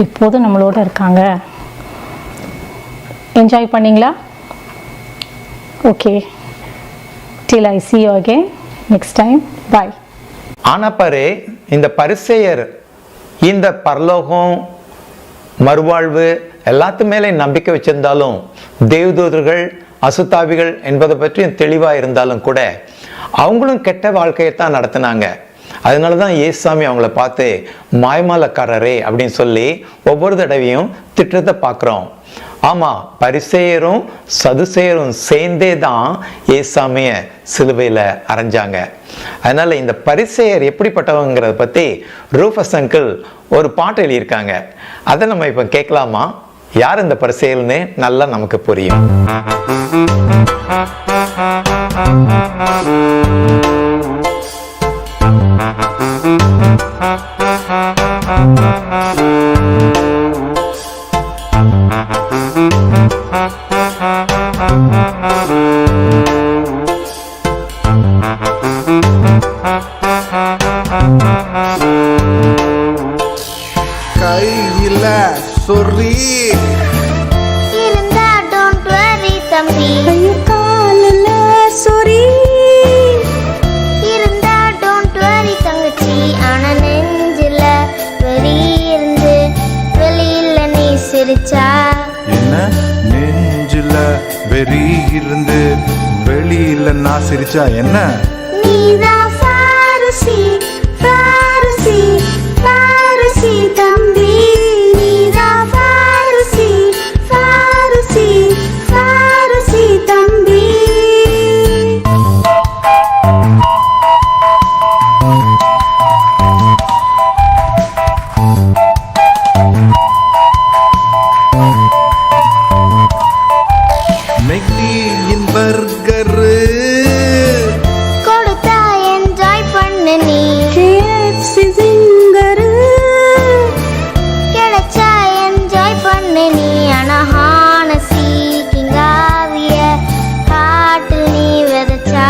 எப்போதும் நம்மளோட இருக்காங்க. என்ஜாய் பண்ணிங்களா? Okay, till I see you again next time. Bye. ஆனா பாரு, இந்த பரிசேயர் இந்த பரலோகம், மறுவாழ்வு எல்லாத்து மேலே நம்பிக்கை வச்சிருந்தாலும், தேவதூதர்கள், அசுத்தாவிகள் என்பதை பற்றியும் தெளிவாக இருந்தாலும் கூட அவங்களும் கெட்ட வாழ்க்கையை தான் நடத்தினாங்க. அதனால தான் ஏசாமி அவங்கள பார்த்து மாய்மாலக்காரரே அப்படின்னு சொல்லி ஒவ்வொரு தடவையும் திட்டத்தை பார்க்குறோம். ஆமாம், பரிசேயரும் சதுசேயரும் சேர்ந்தே தான் ஏசாமிய சிலுவையில் அரைஞ்சாங்க. அதனால் இந்த பரிசேயர் எப்படிப்பட்டவங்கிறத பற்றி ரூஃபஸ் அங்கிள் ஒரு பாட்டு எழுதியிருக்காங்க. அதை நம்ம இப்போ கேட்கலாமா? யார் இந்த பரிசேயர்னு நல்லா நமக்கு புரியும். கையில சொறி இருந்தா don't worry தம்பி. காலில் சொறி இருந்தா don't worry தங்கச்சி. ஆனா நெஞ்சில வெறி இருந்து வெளியில நீ சிரிச்சா. என்ன நெஞ்சில வெறி இருந்து வெளியில நான் சிரிச்சா என்ன? நீதான் பாரசி பாரசி பாரசி தம்பி. நீதான் பாரசி பாரசி பாரசி தம்பி. மெக்டியின் பர்கர் கொடுத்தா என்ஜாய் பண்ணு நீ. கேஎஃப்சி சிங்கரு கிடைச்சா என்ஜாய் பண்ணு நீ. ஆனா ஹானசி கிங்காவிய காட்டு நீ விதைச்சா.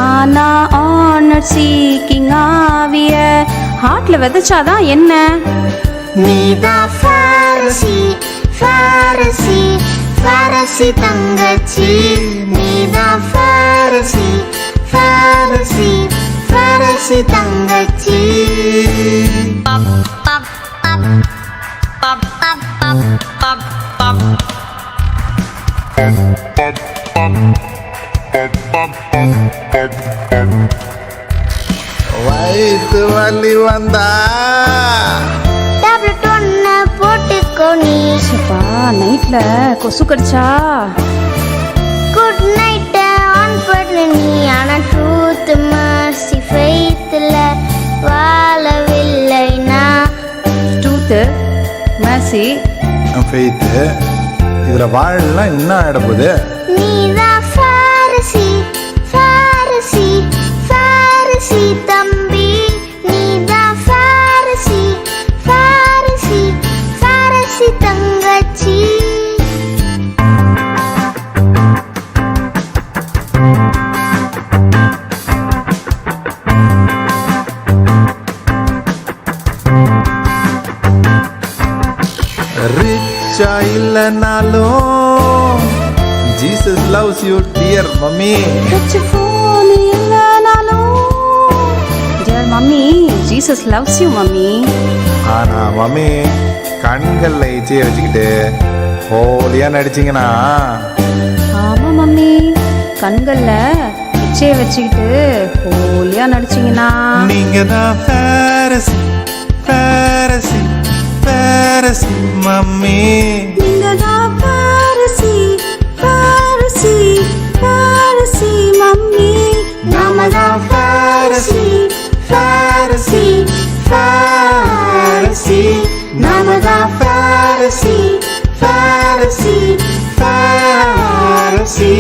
ஆனா ஆனர் சீக்கிங் ஆவிய ஹார்ட்ல விதைச்சாதான் என்ன? நீதான் பாரசி பாரசி பாரசி தங்கச்சி. நீதான் பாரசி பாரசி பாரசி தங்கச்சி. வயிற்று வலி வந்தா டேப்லெட் ஒன்று போட்டுக்கோ நீ. நைட்ல கொசு கடிச்சா குட் நைட் ஆன் பண்ணு நீ. ஆனா ட்ரூத் மர்சி ஃபெய்த்ல வாழவில்லைனா. டூத்து மேசி ஃபெய்த்து இதுல வாழலாம் என்ன ஆயிட போகுது? நீதான் பாரசி பாரசி பாரசி தம்பி. நீதான் பாரசி பாரசி பாரசி தங்கச்சி. ரிச்சா இல்லைனாலும் Jesus loves you dear mummy. Phone இல்லைனாலும் dear mummy Jesus loves you mummy. ஆனா மம்மி கண்கள்ல இச்சையை வச்சுக்கிட்டு ஹோலியா நடிச்சிங்கன்னா ஆமா மம்மி கண்கள்ல இச்சையை வச்சுக்கிட்டு ஹோலியா நடிச்சிங்கன்னா நீங்க தான் பாரசி பாரசி பாரசி மம்மி. நீங்க தான் பாரசி பாரசி பாரசி மம்மி. நாம தான் பாரசி பாரசி பாரசி. நாம தான் பாரசி பாரசி பாரசி.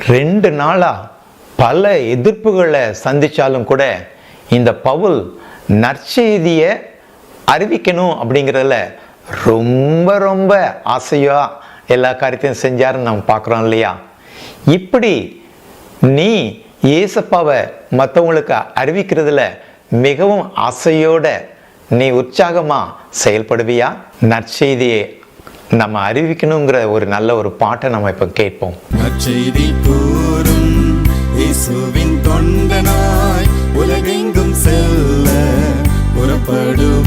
2 நாளா பல எதிர்ப்புகளை சந்திச்சாலும் கூட இந்த பவுல் நற்செய்தியை அறிவிக்கணும் அப்படிங்கிறதுல ரொம்ப ரொம்ப ஆசையா எல்லா காரியத்தையும் செஞ்சாருன்னு நம்ம பார்க்குறோம் இல்லையா? இப்படி நீ ஏசப்பாவை மற்றவங்களுக்கு அறிவிக்கிறதுல மிகவும் ஆசையோட நீ உற்சாகமா செயல்படுவியா? நற்செய்தியை நம்ம அறிவிக்கணுங்கிற ஒரு நல்ல ஒரு பாட்டை நம்ம இப்போ கேட்போம். நற்செய்தி கூறும் இயேசுவின் தொண்டனாய் உலகெங்கும் செல்ல புறப்படுவோம்.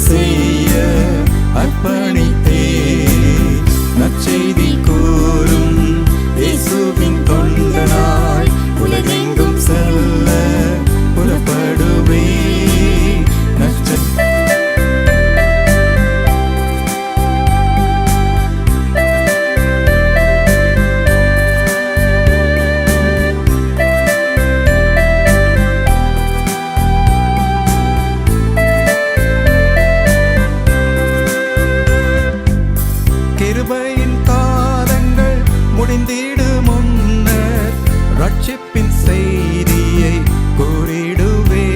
செய்ய அர்ப்பணித்தே. நற்செய்தி கூறும் இயேசுவின் தொண்டனாய் உலகெங்கும் செல்ல புறப்படுவே. கிருபையின் காலங்கள் முடிந்திடும் முன்னர் ரட்சிப்பின் செய்தியை கூறிடுவே.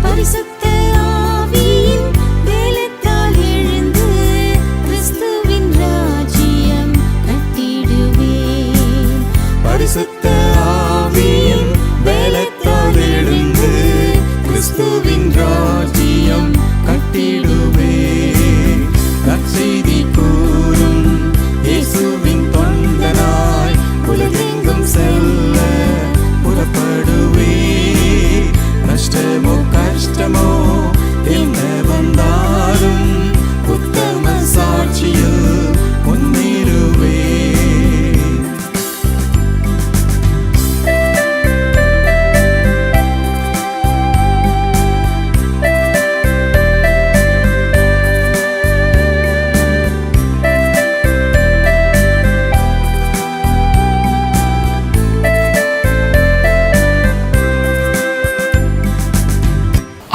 பரிசுத்த ஆவியின் வேலத்தால் எழுந்து கிறிஸ்துவின் ராஜ்யம் கட்டிடுவேன். பரிசுத்த ஆவியின் வேலத்தால் எழுந்து கிறிஸ்துவின் ராஜ்யம் கட்டிடுவே. நற்செய்தி கூறும் இயேசுவின் தொண்டனாய் உலகெங்கும் செல்ல புறப்படுவே. நஷ்டமோ கஷ்டமோ என்ன வந்தாலும் உத்தம சாட்சியில் முன்னேறுவே.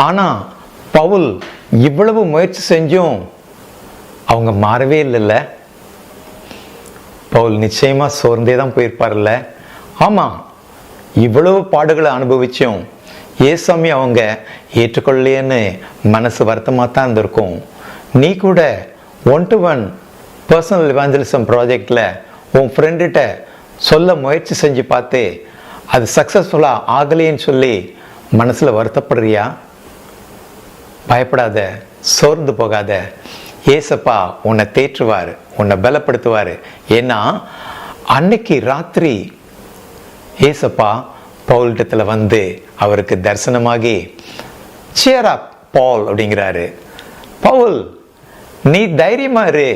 ஆனா பவுல் இவ்வளவு முயற்சி செஞ்சும் அவங்க மாறவே இல்லைல்ல. பவுல் நிச்சயமா சோர்ந்தே தான் போயிருப்பார்ல. ஆமா, இவ்வளவு பாடுகளை அனுபவிச்சும் ஏசாமி அவங்க ஏற்றுக்கொள்ளேன்னு மனசு வருத்தமாக தான் இருந்திருக்கும். நீ கூட 1-to-1 பர்சனல் எவாஞ்சலிசம் ப்ராஜெக்டில் உன் ஃப்ரெண்டுகிட்ட சொல்ல முயற்சி செஞ்சு பார்த்து அது சக்ஸஸ்ஃபுல்லாக ஆகலைன்னு சொல்லி மனசில் வருத்தப்படுறியா? பயப்படாத, சோர்ந்து போகாத. ஏசப்பா உன்னை தேற்றுவார், உன்னை பலப்படுத்துவார். ஏன்னா அன்னைக்கு ராத்திரி ஏசப்பா பவுல்கிட்டத்தில் வந்து அவருக்கு தரிசனமாகி cheer up பால் அப்படிங்கிறாரு. பவுல், நீ தைரியமா இரு.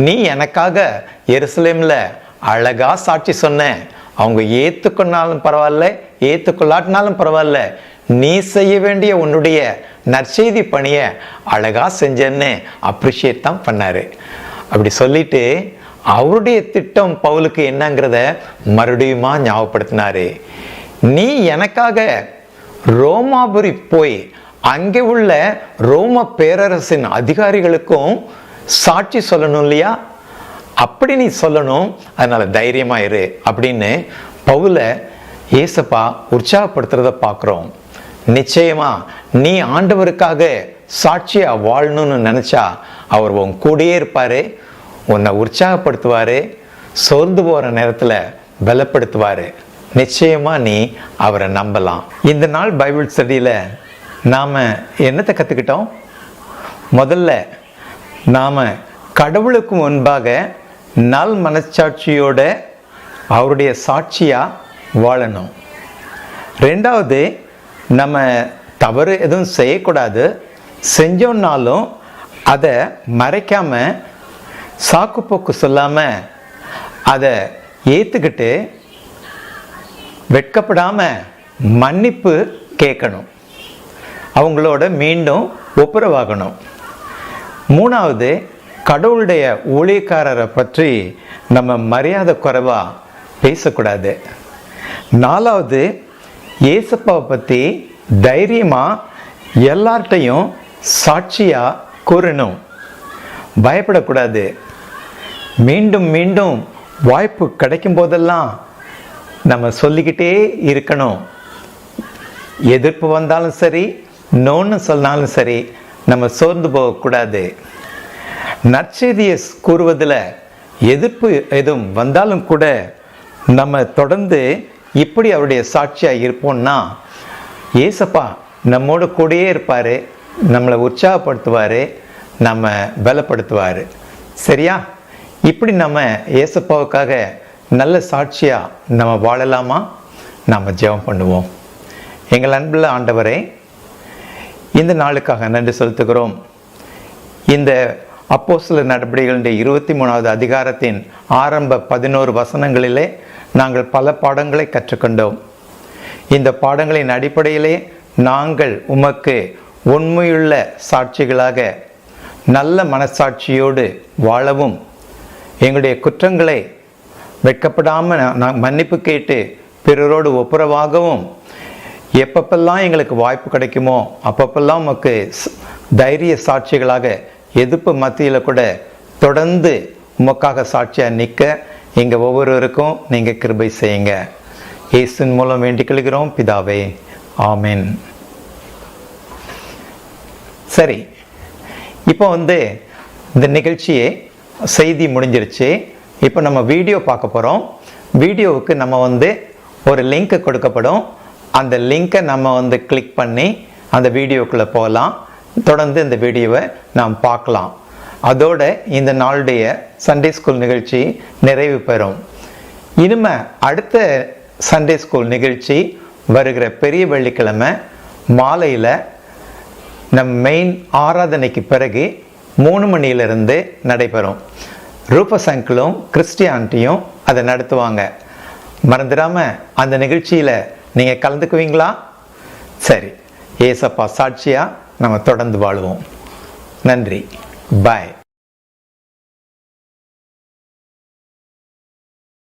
நீ எனக்காக எருசலேம்ல அழகா சாட்சி சொன்ன. அவங்க ஏத்துக்கொண்டாலும் பரவாயில்ல, ஏத்துக்கொள்ளாட்டினாலும் பரவாயில்ல, நீ செய்ய வேண்டிய உன்னுடைய நற்செய்தி பணியை அழகா செஞ்சேன்னு அப்ரிஷியேட் தான் பண்ணாரு. அப்படி சொல்லிட்டு அவருடைய திட்டம் பவுலுக்கு என்னங்கிறத மறுபடியுமா ஞாபகப்படுத்தினாரு. நீ எனக்காக ரோமாபுரி போய் அங்கே உள்ள ரோம பேரரசின் அதிகாரிகளுக்கும் சாட்சி சொல்லணும் இல்லையா? அப்படி நீ சொல்லணும், அதனால தைரியமா இரு அப்படின்னு பவுலை ஏசப்பா உற்சாகப்படுத்துறத பார்க்குறோம். நிச்சயமா நீ ஆண்டவருக்காக சாட்சியா வாழணும்னு நினைச்சா அவர் உன் கூடயே இருப்பாரு, உன்னை உற்சாகப்படுத்துவாரு, சோர்ந்து போற நேரத்துல பலப்படுத்துவாரு. நிச்சயமா நீ அவரை நம்பலாம். இந்த நாள் பைபிள் ஸ்டடியில நாம என்னத்தை கத்துக்கிட்டோம்? முதல்ல நாம கடவுளுக்கு முன்பாக நல் மனச்சாட்சியோட அவருடைய சாட்சியா வாழணும். ரெண்டாவது, நம்ம தவறு எதுவும் செய்யக்கூடாது, செஞ்சோன்னாலும் அதை மறைக்காம சாக்கு போக்கு சொல்லாம அதை ஏற்றுக்கிட்டு வெட்கப்படாம மன்னிப்பு கேட்கணும், அவங்களோட மீண்டும் ஒப்புரவாகணும். மூணாவது, கடவுளுடைய ஊழியக்காரரை பற்றி நம்ம மரியாதை குறைவா பேசக்கூடாது. நாலாவது, ஏசப்பாவை பற்றி தைரியமா எல்லார்ட்டையும் சாட்சியா கூறணும், பயப்படக்கூடாது. மீண்டும் மீண்டும் வாய்ப்பு கிடைக்கும் போதெல்லாம் நம்ம சொல்லிக்கிட்டே இருக்கணும். எதிர்ப்பு வந்தாலும் சரி, நோன்னு சொன்னாலும் சரி, நம்ம சோர்ந்து போகக்கூடாது. நற்செய்தியை கூறுவதில் எதிர்ப்பு எதுவும் வந்தாலும் கூட நம்ம தொடர்ந்து இப்படி அவருடைய சாட்சியாக இருப்போம்னா ஏசப்பா நம்மோட கூடயே இருப்பார், நம்மளை உற்சாகப்படுத்துவார், நம்ம பலப்படுத்துவார். சரியா? இப்படி நம்ம ஏசப்பாவுக்காக நல்ல சாட்சியாக நம்ம வாழலாமா? நாம் ஜெபம் பண்ணுவோம். எங்கள் அன்புள்ள ஆண்டவரே, இந்த நாளுக்காக நன்றி செலுத்துகிறோம். இந்த அப்போஸ்தலர் நடபடிகளுடைய 23வது அதிகாரத்தின் ஆரம்ப 11 வசனங்களிலே நாங்கள் பல பாடங்களை கற்றுக்கொண்டோம். இந்த பாடங்களின் அடிப்படையிலே நாங்கள் உமக்கு உண்மையுள்ள சாட்சிகளாக நல்ல மனசாட்சியோடு வாழவும், எங்களுடைய குற்றங்களை வெட்கப்படாமல் மன்னிப்பு கேட்டு பிறரோடு ஒப்புரவாகவும், எப்பப்பெல்லாம் எங்களுக்கு வாய்ப்பு கிடைக்குமோ அப்பப்பெல்லாம் உமக்கு தைரிய சாட்சிகளாக எதிர்ப்பு மத்தியில் கூட தொடர்ந்து உமக்காக சாட்சியாக நிற்க எங்கள் ஒவ்வொருவருக்கும் நீங்கள் கிருபை செய்யுங்க. இயேசுவின் மூலம் வேண்டிக் கொள்கிறோம் பிதாவே, ஆமென். சரி, இப்போ இந்த நிகழ்ச்சியே செய்தி முடிஞ்சிருச்சு. இப்போ நம்ம வீடியோ பார்க்க போகிறோம். வீடியோவுக்கு நம்ம ஒரு லிங்க் கொடுக்கப்படும். அந்த லிங்கை நம்ம கிளிக் பண்ணி அந்த வீடியோக்குள்ளே போகலாம். தொடர்ந்து இந்த வீடியோவை நாம் பார்க்கலாம். அதோட இந்த நாளுடைய சண்டே ஸ்கூல் நிகழ்ச்சி நிறைவு பெறும். இனிமே அடுத்த சண்டே ஸ்கூல் நிகழ்ச்சி வருகிற பெரிய வெள்ளிக்கிழமை மாலையில் நம் மெயின் ஆராதனைக்கு பிறகு 3 மணியிலிருந்து நடைபெறும். ரூபஸ் அங்கிளும் கிறிஸ்டி ஆண்டியும் அதை நடத்துவாங்க. மறந்துடாமல் அந்த நிகழ்ச்சியில் நீங்கள் கலந்துக்குவீங்களா? சரி, ஏசப்பா சாட்சியாக நம்ம தொடர்ந்து வாழுவோம். நன்றி. பாய்.